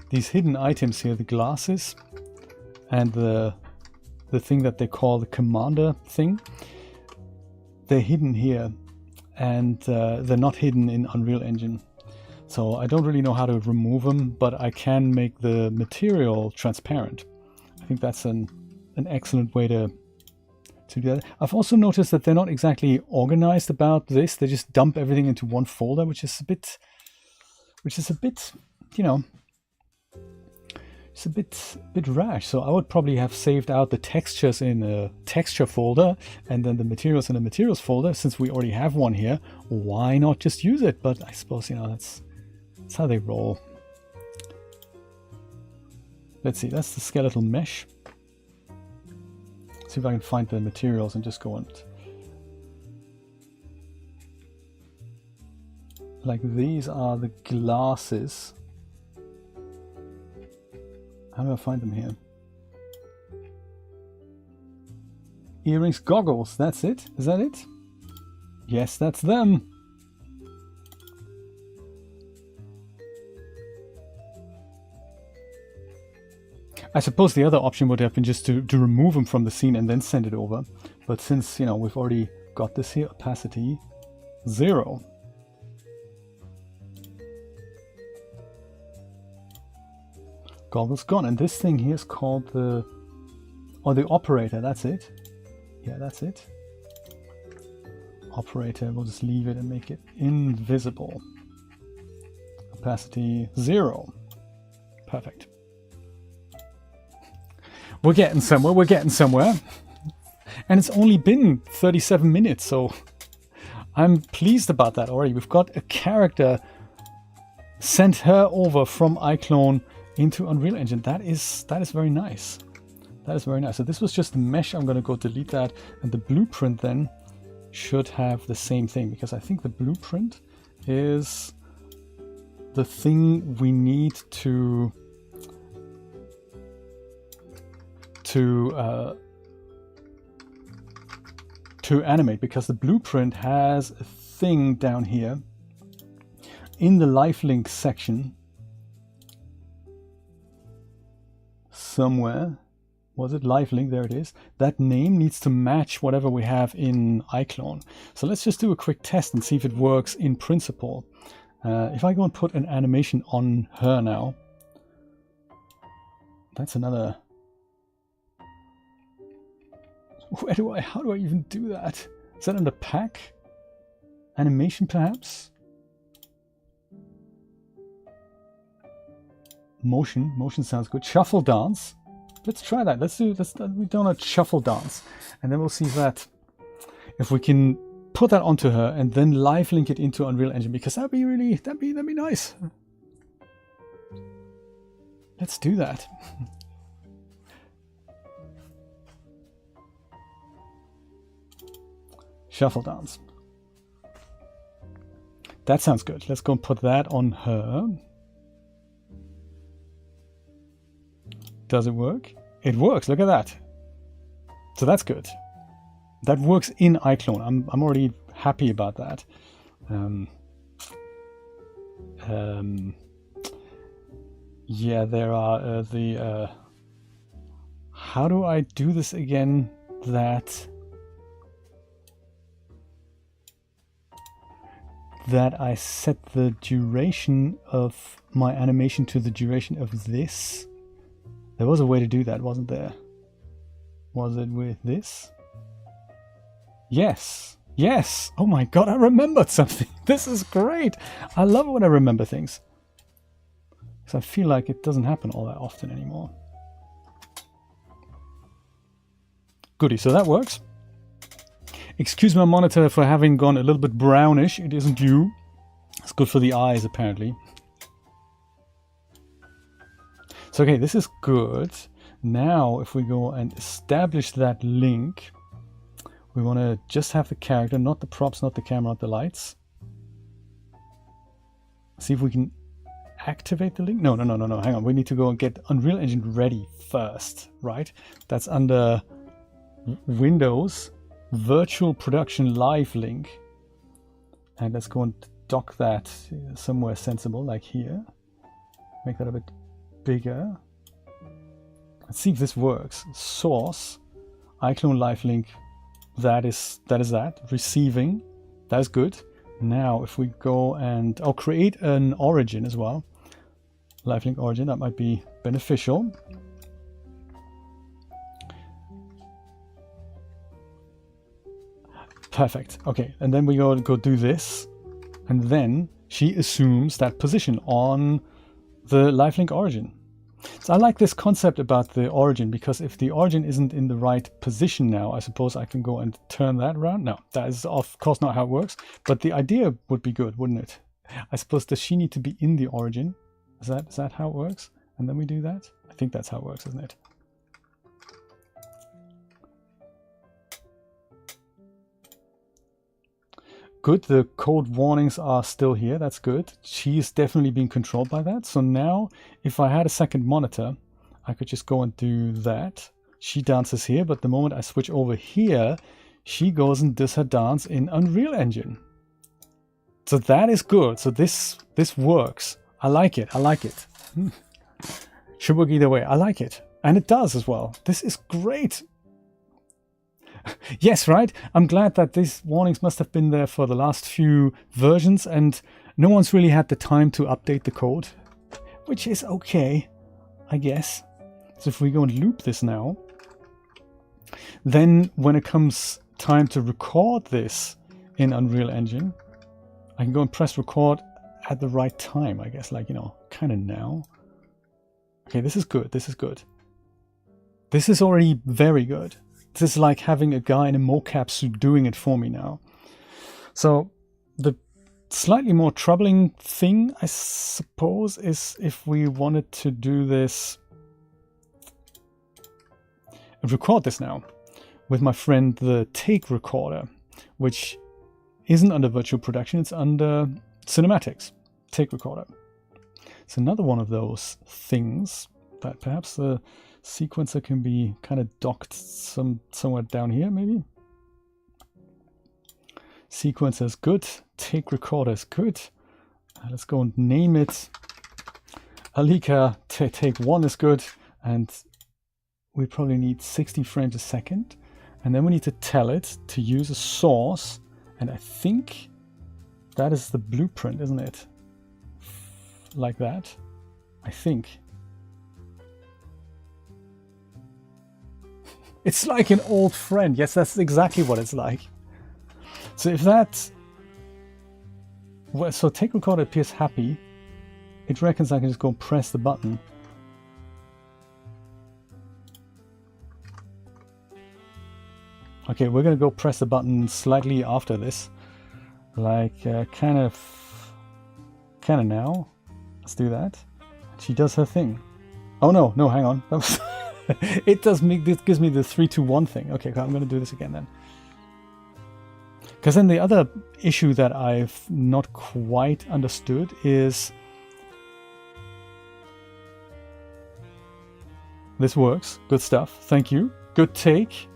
Speaker 2: these hidden items here, the glasses and the thing that they call the commander thing, they're hidden here, and they're not hidden in Unreal Engine. So I don't really know how to remove them, but I can make the material transparent. I think that's an excellent way to do that. I've also noticed that they're not exactly organized about this. They just dump everything into one folder, which is a bit, you know, it's a bit rash. So I would probably have saved out the textures in a texture folder and then the materials in a materials folder. Since we already have one here, why not just use it? But I suppose, you know, that's how they roll. Let's see, that's the skeletal mesh. see if I can find the materials and just go on. Like these are the glasses. How do I find them here? Earrings, goggles, that's it? Is that it? Yes, that's them. I suppose the other option would have been just to remove them from the scene and then send it over. But since, you know, we've already got this here, opacity 0. Goggles gone. And this thing here is called the operator, that's it. Yeah, that's it. Operator, we'll just leave it and make it invisible. Opacity 0. Perfect. We're getting somewhere, we're getting somewhere. And it's only been 37 minutes, so I'm pleased about that already. We've got a character, sent her over from iClone into Unreal Engine. That is very nice. That is very nice. So this was just the mesh. I'm going to go delete that. And the blueprint then should have the same thing, because I think the blueprint is the thing we need to animate, because the blueprint has a thing down here in the lifelink section somewhere. Was it lifelink? There it is. That name needs to match whatever we have in iClone. So let's just do a quick test and see if it works in principle. If I go and put an animation on her now, that's another. How do I even do that? Is that under pack? Animation perhaps? Motion sounds good. Shuffle dance. Let's try that. We do a shuffle dance, and then we'll see if we can put that onto her and then live link it into Unreal Engine, because that'd be nice. Let's do that. Shuffle dance. That sounds good. Let's go and put that on her. Does it work? It works. Look at that. So that's good. That works in iClone. I'm already happy about that. Yeah, there are the. How do I do this again? That I set the duration of my animation to the duration of this. There was a way to do that, wasn't there? Was it with this? Yes. Yes. Oh my god, I remembered something. This is great. I love it when I remember things, because I feel like it doesn't happen all that often anymore. Goody, so that works. Excuse my monitor for having gone a little bit brownish. It isn't you. It's good for the eyes, apparently. So, okay, this is good. Now, if we go and establish that link, we want to just have the character, not the props, not the camera, not the lights. See if we can activate the link. No, hang on. We need to go and get Unreal Engine ready first, right? That's under Windows, Virtual Production Live Link. And let's go and dock that somewhere sensible, like here. Make that a bit bigger. Let's see if this works. Source, iClone Live Link. That is that. Receiving. That is good. Now, if we go and create an origin as well. Live Link origin, that might be beneficial. Perfect. Okay, and then we go do this, and then she assumes that position on the Live Link origin. So I like this concept about the origin, because if the origin isn't in the right position now, I suppose I can go and turn that around. No, that is of course not how it works, but the idea would be good, wouldn't it? I suppose, does she need to be in the origin? Is that how it works? And then we do that? I think that's how it works, isn't it? good. The code warnings are still here. That's good. She's definitely being controlled by that. So now if I had a second monitor, I could just go and do that. She dances here, but the moment I switch over here, she goes and does her dance in Unreal Engine. So that is good. So this works. I like it. I like it. Should work either way. I like it. And it does as well. This is great. Yes, right? I'm glad that these warnings must have been there for the last few versions and no one's really had the time to update the code, which is okay, I guess. So if we go and loop this now, then when it comes time to record this in Unreal Engine, I can go and press record at the right time, I guess, like, you know, kind of now. Okay, this is good. This is good. This is already very good. This is like having a guy in a mocap suit doing it for me now. So the slightly more troubling thing, I suppose, is if we wanted to do this, record this now with my friend the Take Recorder, which isn't under virtual production, it's under cinematics. Take Recorder. It's another one of those things that perhaps the sequencer can be kind of docked somewhere down here, maybe. Sequencer is good. Take Recorder is good. Let's go and name it. Alika Take 1 is good. And we probably need 60 frames a second. And then we need to tell it to use a source. And I think that is the blueprint, isn't it? Like that, I think. It's like an old friend. Yes, that's exactly what it's like. So if that... Well, so Take Recorder appears happy. It reckons I can just go and press the button. Okay, we're going to go press the button slightly after this. Like, kind of now. Let's do that. She does her thing. Oh no, hang on. That was it does me. This gives me the 3, 2, 1 thing. Okay, I'm going to do this again then. Because then the other issue that I've not quite understood is this works. Good stuff. Thank you. Good take.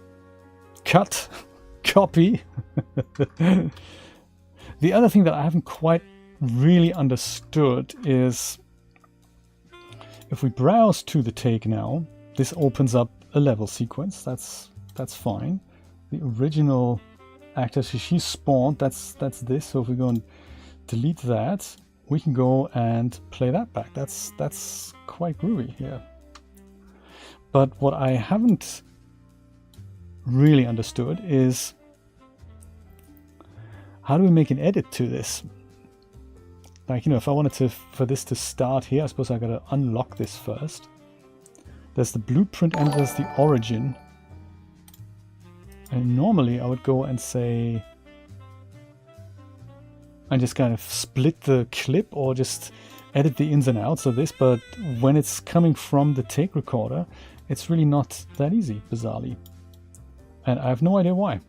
Speaker 2: Cut. Copy. The other thing that I haven't quite really understood is if we browse to the take now, this opens up a level sequence. That's fine. The original actor, so she spawned, that's this. So if we go and delete that, we can go and play that back. That's quite groovy here. But what I haven't really understood is how do we make an edit to this? Like, you know, if I wanted for this to start here, I suppose I gotta unlock this first. There's the blueprint and there's the origin. And normally I would go and say, and just kind of split the clip or just edit the ins and outs of this. But when it's coming from the Take Recorder, it's really not that easy, bizarrely. And I have no idea why.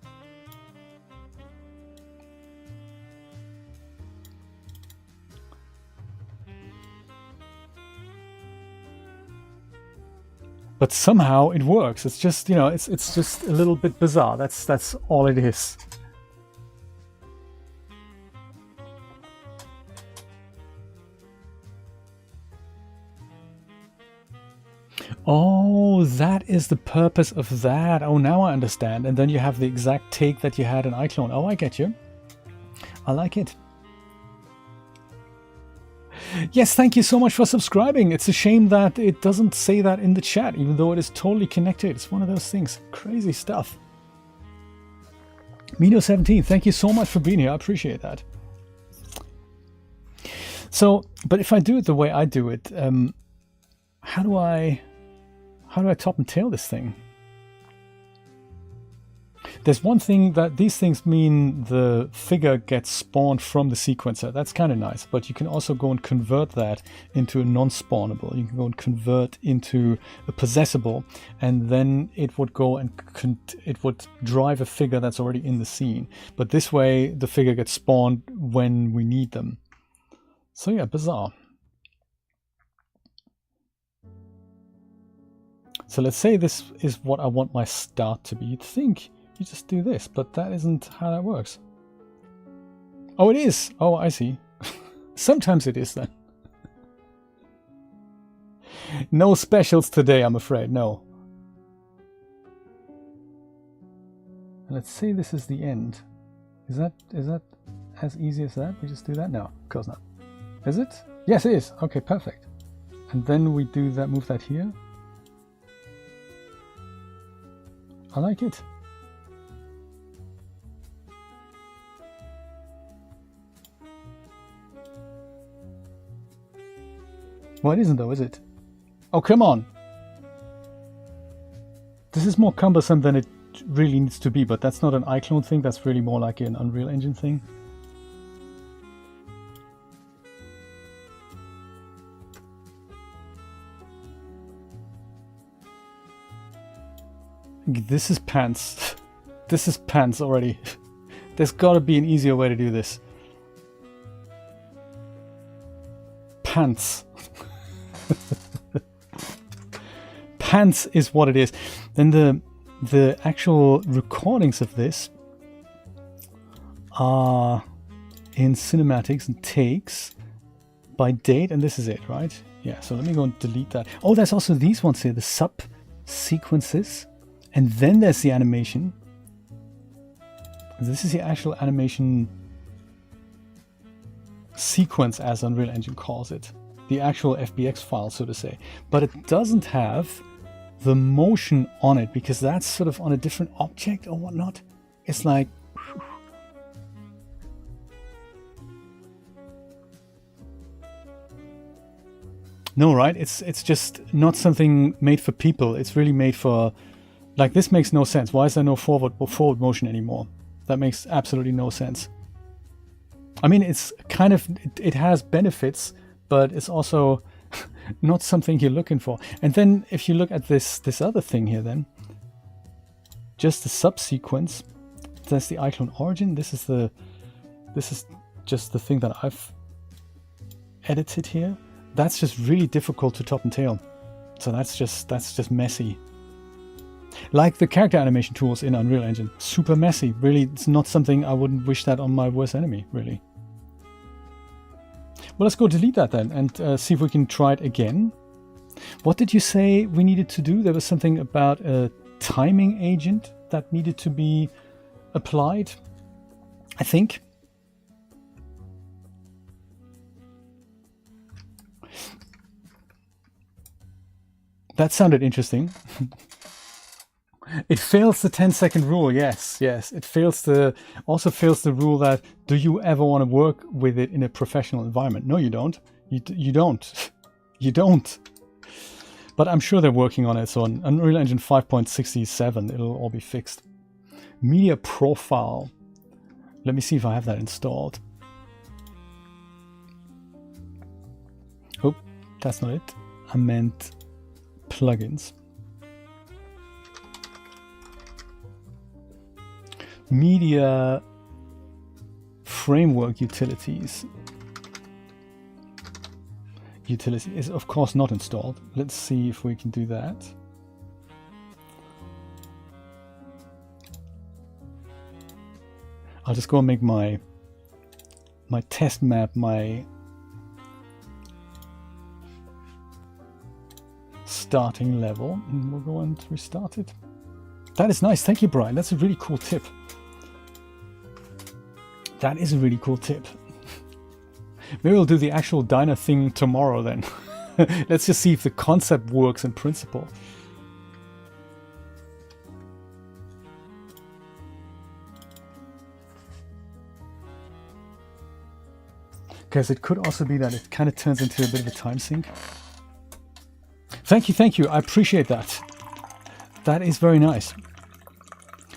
Speaker 2: But somehow it works. It's just, you know, it's just a little bit bizarre. That's all it is. Oh, that is the purpose of that. Oh, now I understand. And then you have the exact take that you had in iClone. Oh, I get you. I like it. Yes, thank you so much for subscribing. It's a shame that it doesn't say that in the chat, even though it is totally connected. It's one of those things. Crazy stuff. Mino17, thank you so much for being here. I appreciate that. So, but if I do it the way I do it, how do I top and tail this thing? There's one thing that these things mean the figure gets spawned from the sequencer. That's kind of nice, but you can also go and convert that into a non-spawnable. You can go and convert into a possessable, and then it would go and it would drive a figure that's already in the scene. But this way, the figure gets spawned when we need them. So yeah, bizarre. So let's say this is what I want my start to be. You'd think you just do this, but that isn't how that works. Oh, it is. Oh, I see. Sometimes it is then. No specials today, I'm afraid. No. And let's say this is the end. Is that as easy as that? We just do that? No, of course not. Is it? Yes, it is. Okay, perfect. And then we do that, move that here. I like it. Well, it isn't though, is it? Oh, come on! This is more cumbersome than it really needs to be, but that's not an iClone thing, that's really more like an Unreal Engine thing. This is pants. This is pants already. There's gotta be an easier way to do this. Pants. Pants is what it is. Then the actual recordings of this are in cinematics and takes by date, and this is it, right? Yeah, so let me go and delete that. Oh, there's also these ones here, the sub sequences, and then there's the animation. This is the actual animation sequence, as Unreal Engine calls it, the actual FBX file, so to say, but it doesn't have the motion on it because that's sort of on a different object or whatnot. It's like no, right? It's just not something made for people. It's really made for, like, this makes no sense. Why is there no forward motion anymore? That makes absolutely no sense. I mean, it's kind of, it has benefits, but it's also not something you're looking for. And then if you look at this other thing here, then just the subsequence, that's the iClone origin. This is just the thing that I've edited here. That's just really difficult to top and tail. So that's just messy. Like the character animation tools in Unreal Engine, super messy. Really, it's not something I wouldn't wish that on my worst enemy, really. Well, let's go delete that then and see if we can try it again. What did you say we needed to do? There was something about a timing agent that needed to be applied, I think. That sounded interesting. It fails the 10-second rule, yes. It also fails the rule that, do you ever want to work with it in a professional environment? No, you don't. You don't. You don't. But I'm sure they're working on it, so on Unreal Engine 5.67, it'll all be fixed. Media profile. Let me see if I have that installed. Oh, that's not it. I meant plugins. Media framework utilities. Utility is of course not installed. Let's see if we can do that. I'll just go and make my test map, my starting level, and we'll go and restart it. That is nice. Thank you, Brian. That's a really cool tip. That is a really cool tip. Maybe we'll do the actual diner thing tomorrow then. Let's just see if the concept works in principle. Because it could also be that it kind of turns into a bit of a time sink. Thank you. I appreciate that. That is very nice.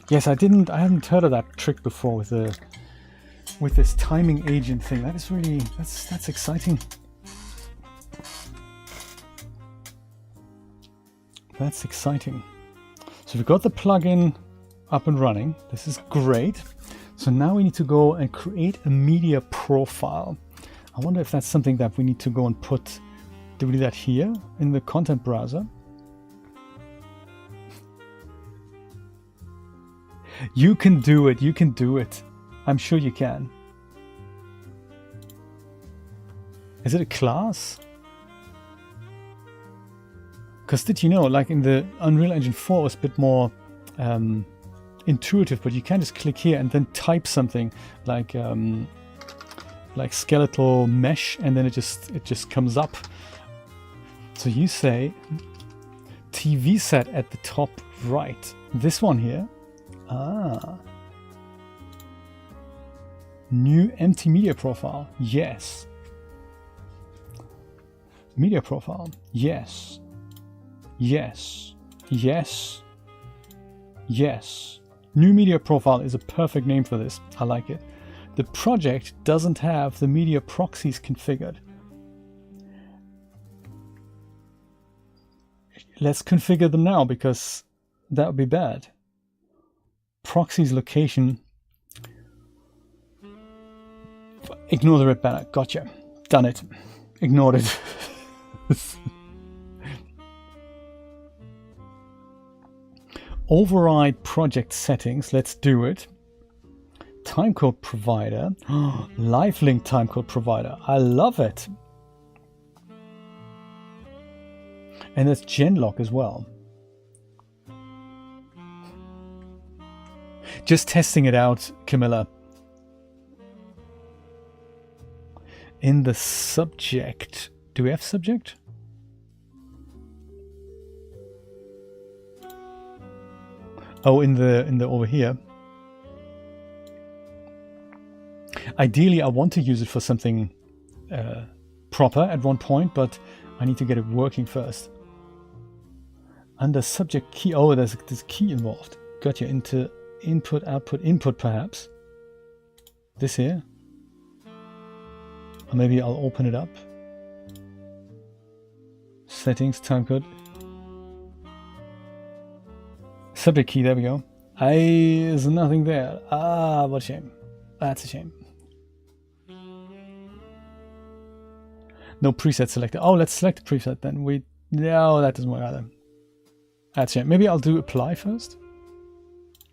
Speaker 2: Yes, I hadn't heard of that trick before with this timing agent thing. That is really, that's exciting. That's exciting. So we've got the plugin up and running. This is great. So now we need to go and create a media profile. I wonder if that's something that we need to go and put. Do we do that here in the content browser? You can do it. You can do it. I'm sure you can. Is it a class? Because did you know, like in the Unreal Engine 4, it was a bit more intuitive, but you can just click here and then type something like skeletal mesh, and then it just comes up. So you say TV set at the top right. This one here. Ah. New empty media profile. Yes. Media profile. Yes. Yes. Yes. Yes. New media profile is a perfect name for this. I like it. The project doesn't have the media proxies configured. Let's configure them now, because that would be bad. Proxies location. Ignore the red banner. Gotcha. Done it. Ignored it. Override project settings. Let's do it. Timecode provider. Lifelink timecode provider. I love it. And there's Genlock as well. Just testing it out, Camilla. In the subject. Do we have subject? Oh, in the over here. Ideally, I want to use it for something proper at one point, but I need to get it working first. Under subject key, oh, there's this key involved. Gotcha. Into input, output, input, perhaps. This here. Or maybe I'll open it up. Settings, timecode. Subject key, there we go. There's nothing there. Ah, what a shame. That's a shame. No preset selected. Oh, let's select the preset then. No, that doesn't work either. That's a shame. Maybe I'll do apply first.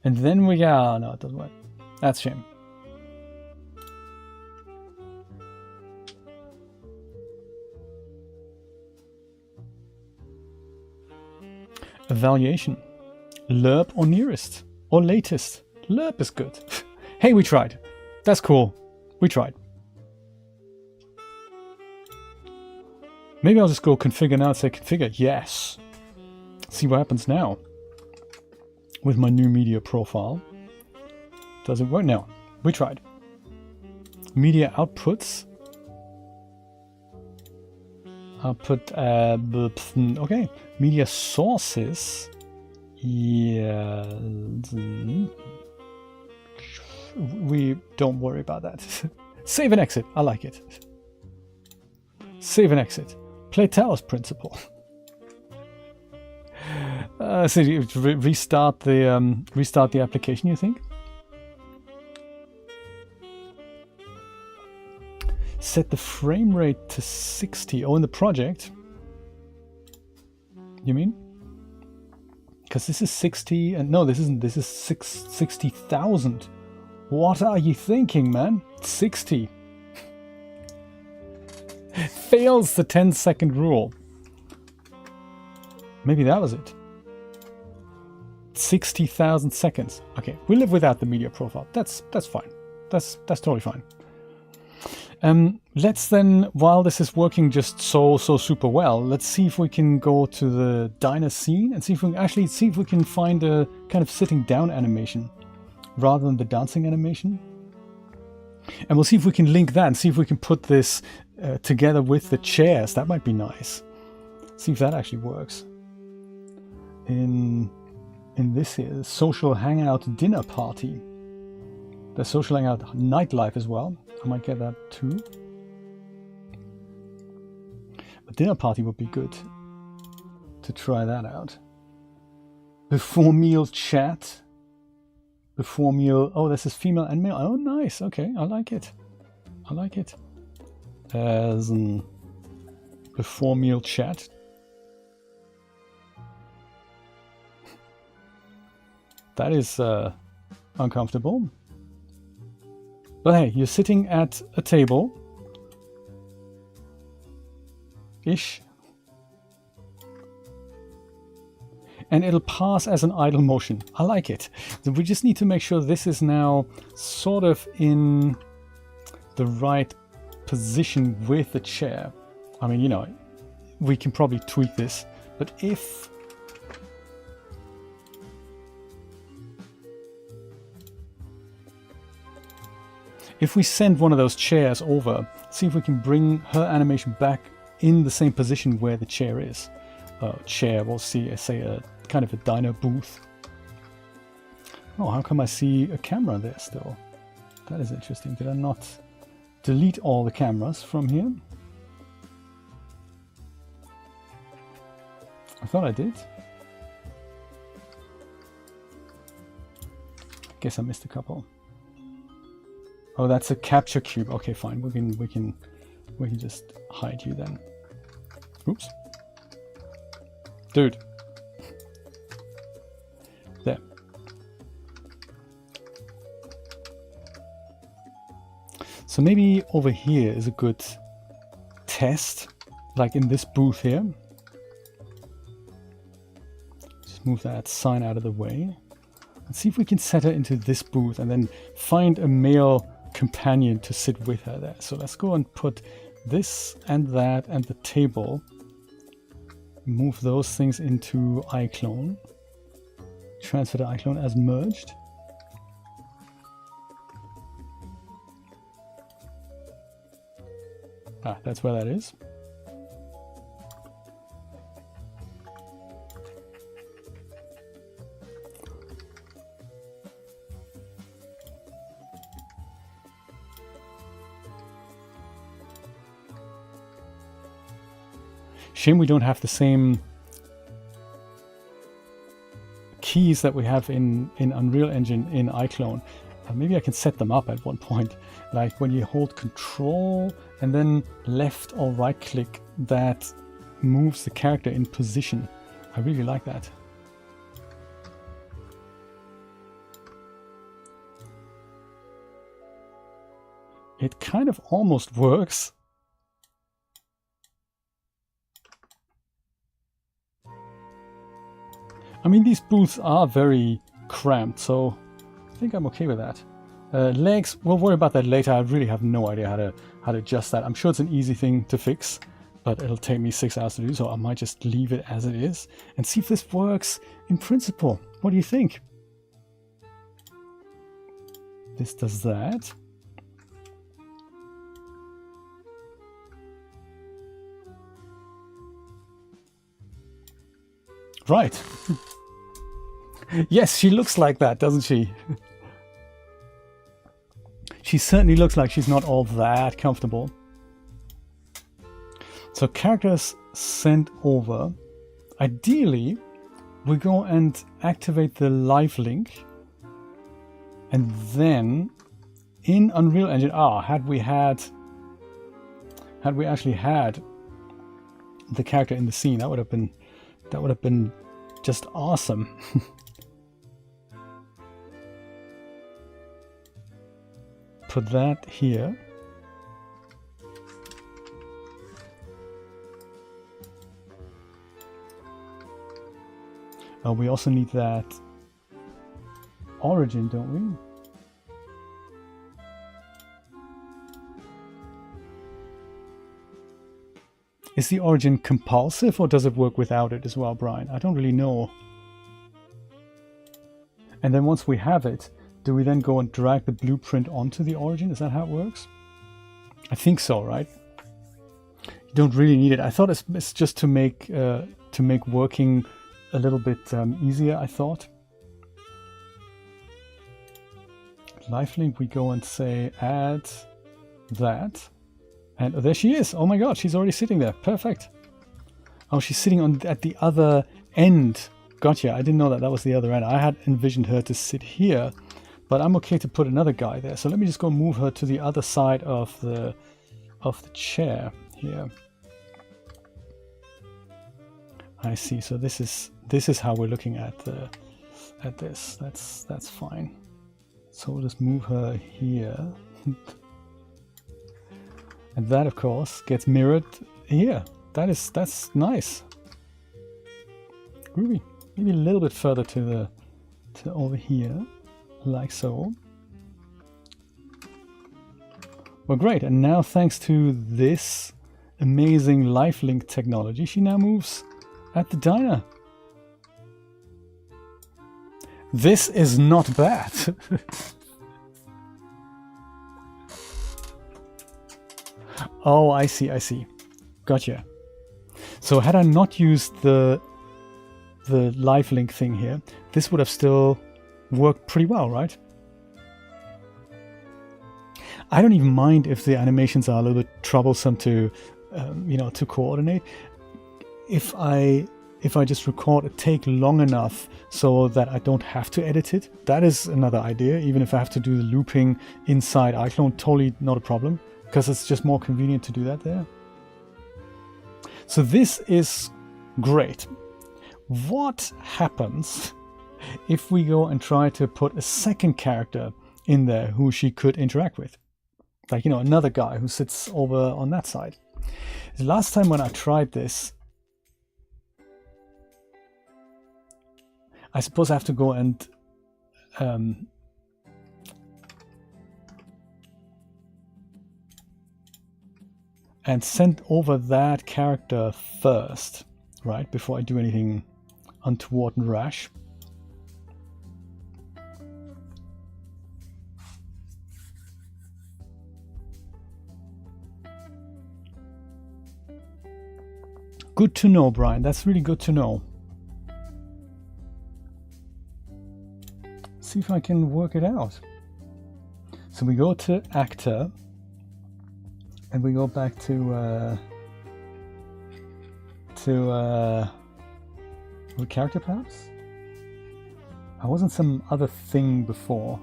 Speaker 2: And then no, it doesn't work. That's a shame. Evaluation. LERP or nearest or latest. LERP is good. Hey, we tried. That's cool. We tried. Maybe I'll just go configure now and say configure. Yes. See what happens now with my new media profile. Does it work? No. We tried. Media outputs. Output. Okay. Media sources. Yeah. We don't worry about that. Save and exit. I like it. Save and exit. Play Taos principle. So you restart the application, you think? Set the frame rate to 60. Oh, in the project. You mean? Because this is 60, and no, this isn't. This is 60,000. What are you thinking, man? 60. Fails the 10-second rule. Maybe that was it. 60,000 seconds. Okay, we live without the media profile. That's fine. That's totally fine. Let's then, while this is working just so super well, let's see if we can go to the diner scene and see if we can find a kind of sitting down animation rather than the dancing animation. And we'll see if we can link that and see if we can put this together with the chairs. That might be nice. See if that actually works. In in this here, the social hangout dinner party. The social hangout nightlife as well. I might get that too. A dinner party would be good to try that out. Before meal chat. Before meal. Oh, this is female and male. Oh, nice. Okay, I like it. I like it. As an before meal chat. That is uncomfortable. But hey, you're sitting at a table. Ish. And it'll pass as an idle motion. I like it. So we just need to make sure this is now sort of in the right position with the chair. I mean, you know, we can probably tweak this, but if we send one of those chairs over, see if we can bring her animation back in the same position where the chair is. Chair, we'll see, say a kind of a diner booth. Oh, how come I see a camera there still? That is interesting. Did I not delete all the cameras from here? I thought I did. Guess I missed a couple. Oh, that's a capture cube. Okay, fine. We can just hide you then. Oops. Dude. There. So maybe over here is a good test, like in this booth here. Just move that sign out of the way. Let's see if we can set her into this booth and then find a male companion to sit with her there. So let's go and put this and that and the table. Move those things into iClone. Transfer to iClone as merged. Ah, that's where that is. Shame we don't have the same keys that we have in Unreal Engine in iClone. Maybe I can set them up at one point. Like when you hold Control and then left or right click, that moves the character in position. I really like that. It kind of almost works. I mean, these booths are very cramped, so I think I'm okay with that. Legs, we'll worry about that later. I really have no idea how to adjust that. I'm sure it's an easy thing to fix, but it'll take me 6 hours to do, so I might just leave it as it is and see if this works in principle. What do you think? This does that. Right. Yes, she looks like that, doesn't she? She certainly looks like she's not all that comfortable. So characters sent over. Ideally, we go and activate the live link. And then in Unreal Engine, had we actually had the character in the scene, that would have been just awesome. Put that here. We also need that origin, don't we? Is the origin compulsive or does it work without it as well, Brian? I don't really know. And then once we have it, do we then go and drag the blueprint onto the origin? Is that how it works? I think so, right? You don't really need it. I thought it's just to make working a little bit easier, I thought. lifelink, we go and say add that. And there she is. Oh my god, she's already sitting there. Perfect. Oh, she's sitting on at the other end. Gotcha, I didn't know that was the other end. I had envisioned her to sit here, but I'm okay to put another guy there. So let me just go move her to the other side of the chair here. I see. So this is how we're looking at this. That's fine. So we'll just move her here. And that of course gets mirrored here. That's nice. Groovy. Maybe a little bit further to over here, like so. Well, great. And now thanks to this amazing lifelink technology, she now moves at the diner. This is not bad. Oh, I see. Gotcha. So had I not used the lifelink thing here, this would have still worked pretty well, right? I don't even mind if the animations are a little bit troublesome to, to coordinate. If I just record a take long enough so that I don't have to edit it, that is another idea. Even if I have to do the looping inside iClone, totally not a problem, because it's just more convenient to do that there. So this is great. What happens if we go and try to put a second character in there who she could interact with? Like, another guy who sits over on that side. The last time when I tried this, I suppose I have to go and send over that character first, right? Before I do anything untoward and rash. Good to know, Brian. That's really good to know. See if I can work it out. So we go to actor and we go back to the character perhaps? I wasn't some other thing before.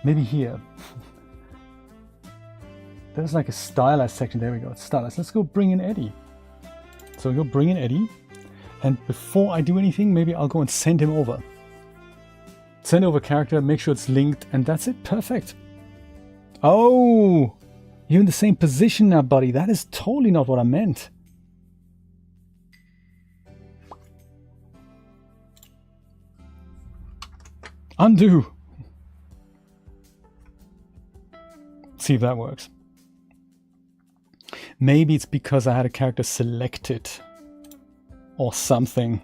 Speaker 2: Maybe here. There's like a stylized section. There we go. It's stylized. Let's go bring in Eddie. So we go bring in Eddie. And before I do anything, maybe I'll go and send him over. Send over character, make sure it's linked, and that's it. Perfect. Oh, you're in the same position now, buddy. That is totally not what I meant. Undo. See if that works. Maybe it's because I had a character selected or something.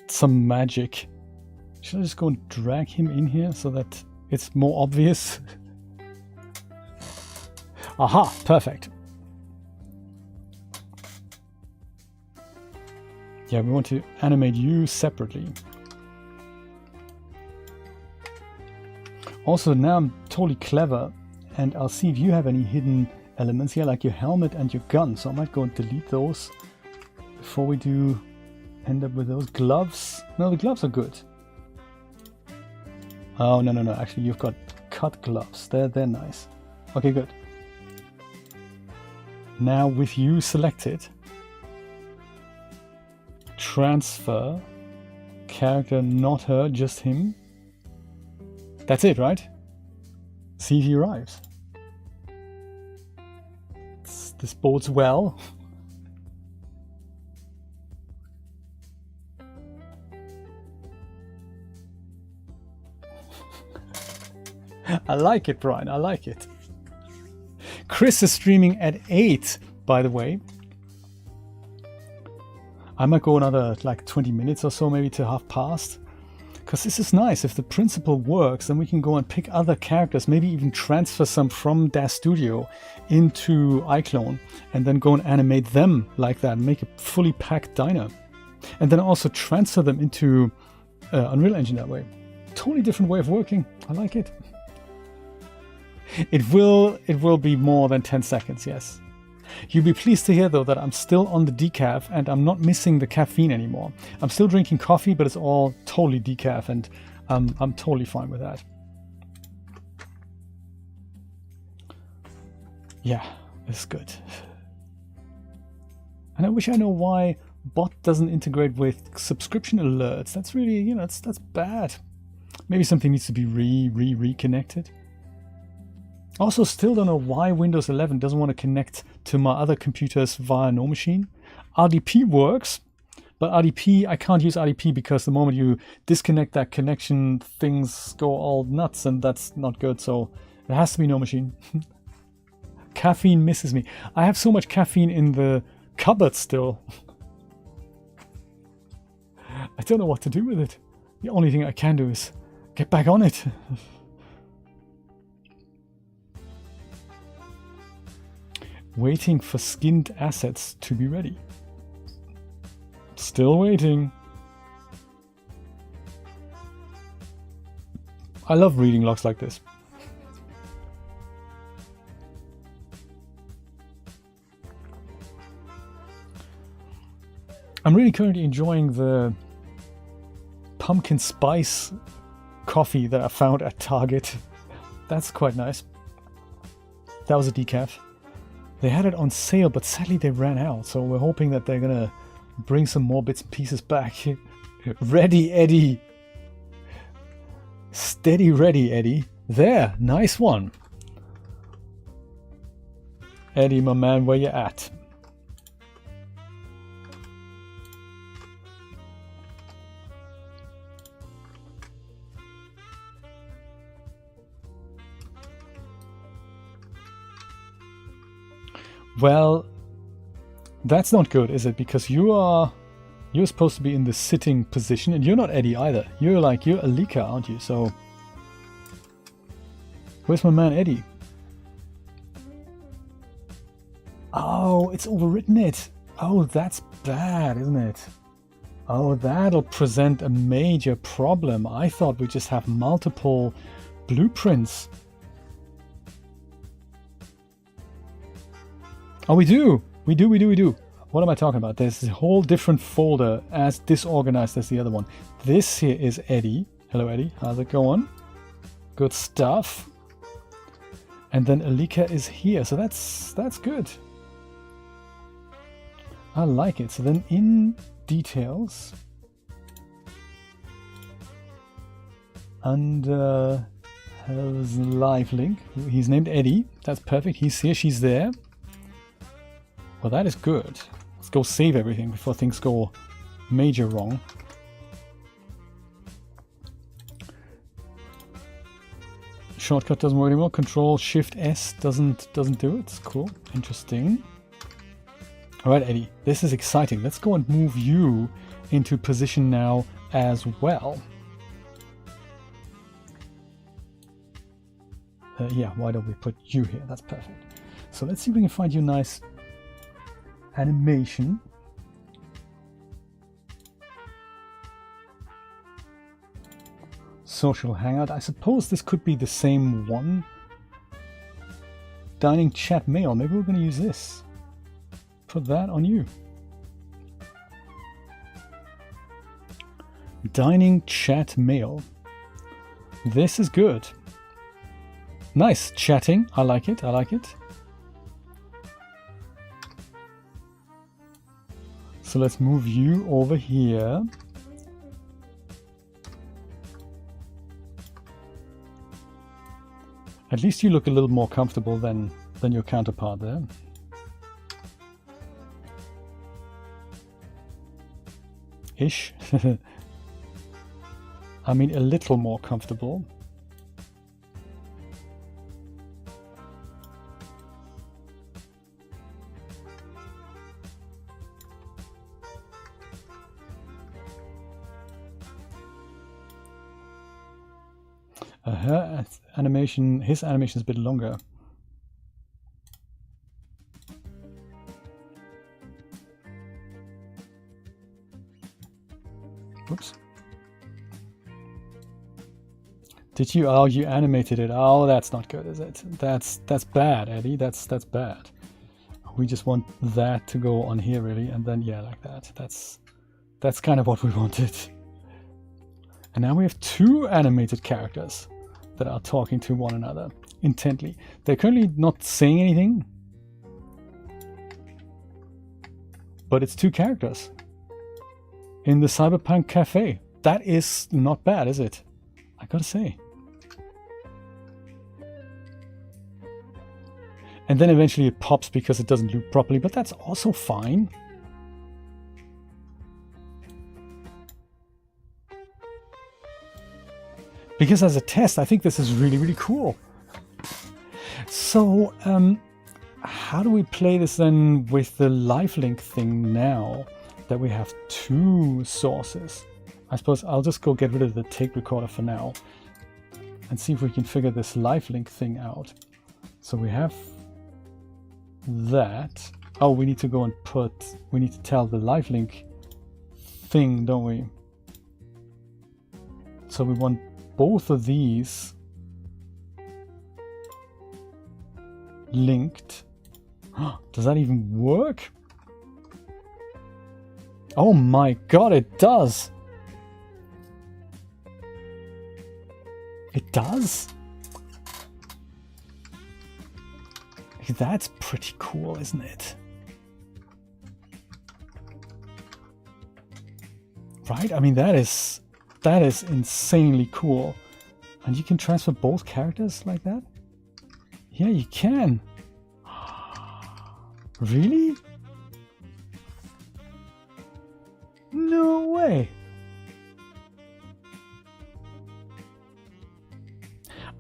Speaker 2: Some magic. Should I just go and drag him in here so that it's more obvious? Aha, perfect. Yeah, we want to animate you separately. Also, now I'm totally clever, and I'll see if you have any hidden elements here, like your helmet and your gun. So I might go and delete those before we do end up with those gloves. No, the gloves are good. Oh, no. Actually, you've got cut gloves. They're nice. Okay, good. Now with you selected, transfer character, not her, just him. That's it, right? See if he arrives. This bodes well. I like it, Brian. I like it. Chris is streaming at 8, by the way. I might go another like 20 minutes or so, maybe to half past. Because this is nice. If the principle works, then we can go and pick other characters, maybe even transfer some from DAS Studio into iClone, and then go and animate them like that and make a fully packed diner. and then also transfer them into Unreal Engine that way. Totally different way of working. I like it. It will be more than 10 seconds, yes. You'll be pleased to hear though that I'm still on the decaf and I'm not missing the caffeine anymore. I'm still drinking coffee, but it's all totally decaf, and I'm totally fine with that. Yeah, it's good. And I wish I know why bot doesn't integrate with subscription alerts. That's really, you know, that's bad. Maybe something needs to be reconnected. Also, still don't know why Windows 11 doesn't want to connect to my other computers via no machine. RDP works, but RDP, I can't use RDP because the moment you disconnect that connection, things go all nuts, and that's not good. So it has to be no machine. Caffeine misses me. I have so much caffeine in the cupboard still. I don't know what to do with it. The only thing I can do is get back on it. Waiting for skinned assets to be ready. Still waiting. I love reading logs like this. I'm really currently enjoying the pumpkin spice coffee that I found at Target. That's quite nice. That was a decaf. They had it on sale, but sadly they ran out. So we're hoping that they're gonna bring some more bits and pieces back. Ready, Eddie. Steady ready, Eddie. There, nice one. Eddie, my man, where you at? Well, that's not good, is it? Because you're supposed to be in the sitting position, and you're not Eddie either. You're Alika, aren't you? So where's my man Eddie? Oh, it's overwritten it. Oh, that's bad, isn't it? Oh, that'll present a major problem. I thought we just have multiple blueprints. Oh, we do. We do. What am I talking about? There's a whole different folder as disorganized as the other one. This here is Eddie. Hello, Eddie. How's it going? Good stuff. And then Alika is here. So that's good. I like it. So then in details, under his live link, he's named Eddie. That's perfect. He's here. She's there. Well, that is good. Let's go save everything before things go major wrong. Shortcut doesn't work anymore. Control Shift S doesn't do it. Cool. Interesting. All right, Eddie. This is exciting. Let's go and move you into position now as well. Yeah, why don't we put you here? That's perfect. So let's see if we can find you a nice animation. Social hangout. I suppose this could be the same one. Dining chat mail. Maybe we're going to use this. Put that on you. Dining chat mail. This is good. Nice chatting. I like it. I like it. So let's move you over here. At least you look a little more comfortable than your counterpart there. Ish. I mean, a little more comfortable. His animation is a bit longer. Whoops. Did you? Oh, you animated it. Oh, that's not good, is it? That's bad, Eddie. That's bad. We just want that to go on here, really, and then yeah, like that. That's kind of what we wanted. And now we have two animated characters that are talking to one another intently. They're currently not saying anything, but it's two characters in the Cyberpunk Cafe. That is not bad, is it? I gotta say. And then eventually it pops because it doesn't loop properly, but that's also fine. Because as a test, I think this is really, really cool. So, how do we play this then with the lifelink thing now that we have two sources? I suppose I'll just go get rid of the tape recorder for now and see if we can figure this lifelink thing out. So we have that. Oh, we need to go and we need to tell the lifelink thing, don't we? So we want both of these linked. Does that even work? Oh my god, it does! It does? That's pretty cool, isn't it? Right? I mean, that is insanely cool. And you can transfer both characters like that? Yeah, you can. Really? No way.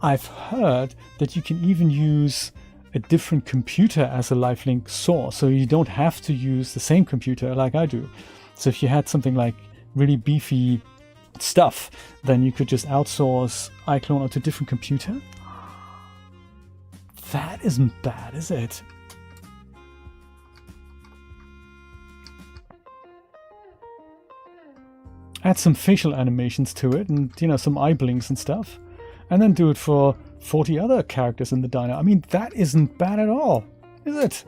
Speaker 2: I've heard that you can even use a different computer as a lifelink source, so you don't have to use the same computer like I do. So if you had something like really beefy stuff, then you could just outsource iClone onto a different computer. That isn't bad, is it? Add some facial animations to it and, you know, some eye blinks and stuff. And then do it for 40 other characters in the diner. I mean, that isn't bad at all, is it?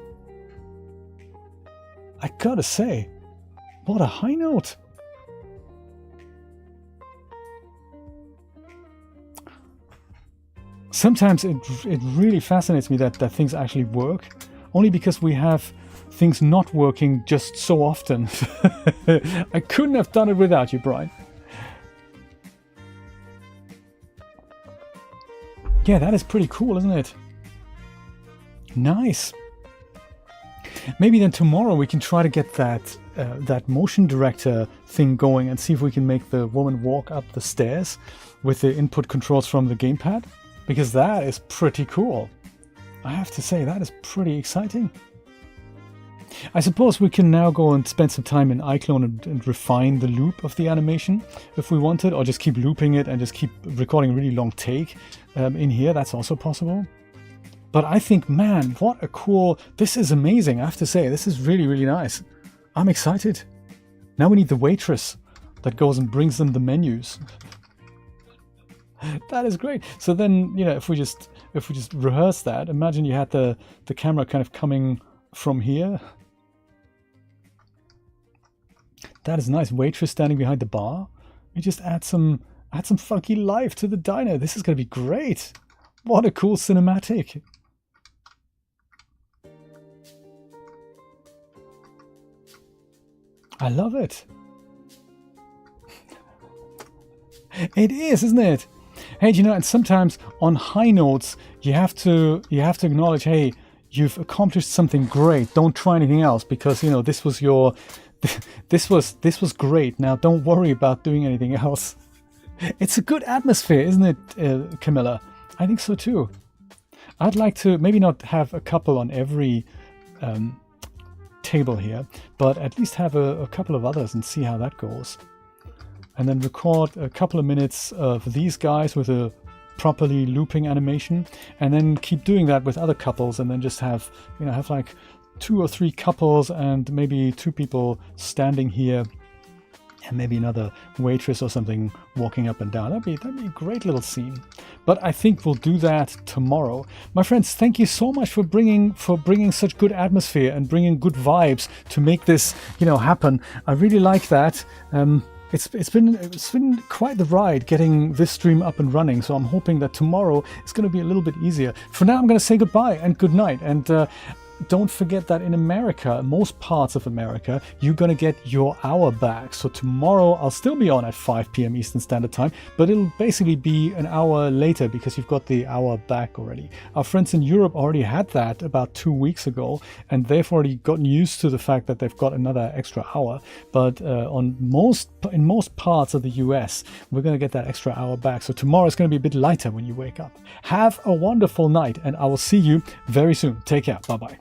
Speaker 2: I gotta say, what a high note. Sometimes it really fascinates me that things actually work, only because we have things not working just so often. I couldn't have done it without you, Brian. Yeah, that is pretty cool, isn't it? Nice. Maybe then tomorrow we can try to get that motion director thing going and see if we can make the woman walk up the stairs with the input controls from the gamepad, because that is pretty cool. I have to say, that is pretty exciting. I suppose we can now go and spend some time in iClone and refine the loop of the animation if we wanted, or just keep looping it and just keep recording a really long take in here. That's also possible. But I think, man, what a cool... This is amazing, I have to say. This is really, really nice. I'm excited. Now we need the waitress that goes and brings them the menus. That is great. So then, you know, if we just rehearse that, imagine you had the camera kind of coming from here. That is nice. Waitress standing behind the bar. We just add some funky life to the diner. This is going to be great. What a cool cinematic. I love it. It is, isn't it? Hey, you know, and sometimes on high notes, you have to acknowledge, hey, you've accomplished something great. Don't try anything else, because, you know, this was great. Now don't worry about doing anything else. It's a good atmosphere, isn't it, Camilla? I think so too. I'd like to maybe not have a couple on every table here, but at least have a couple of others and see how that goes. And then record a couple of minutes of these guys with a properly looping animation, and then keep doing that with other couples, and then just have like 2 or 3 couples and maybe 2 people standing here and maybe another waitress or something walking up and down. That'd be a great little scene. But I think we'll do that tomorrow. My friends, thank you so much for bringing such good atmosphere and bringing good vibes to make this, you know, happen. I really like that. It's been quite the ride getting this stream up and running. So I'm hoping that tomorrow it's going to be a little bit easier. For now, I'm going to say goodbye and good night. And don't forget that in America, most parts of America, you're going to get your hour back. So tomorrow I'll still be on at 5 p.m. Eastern Standard Time, but it'll basically be an hour later because you've got the hour back already. Our friends in Europe already had that about 2 weeks ago, and they've already gotten used to the fact that they've got another extra hour. But in most parts of the US, we're going to get that extra hour back. So tomorrow is going to be a bit lighter when you wake up. Have a wonderful night, and I will see you very soon. Take care. Bye-bye.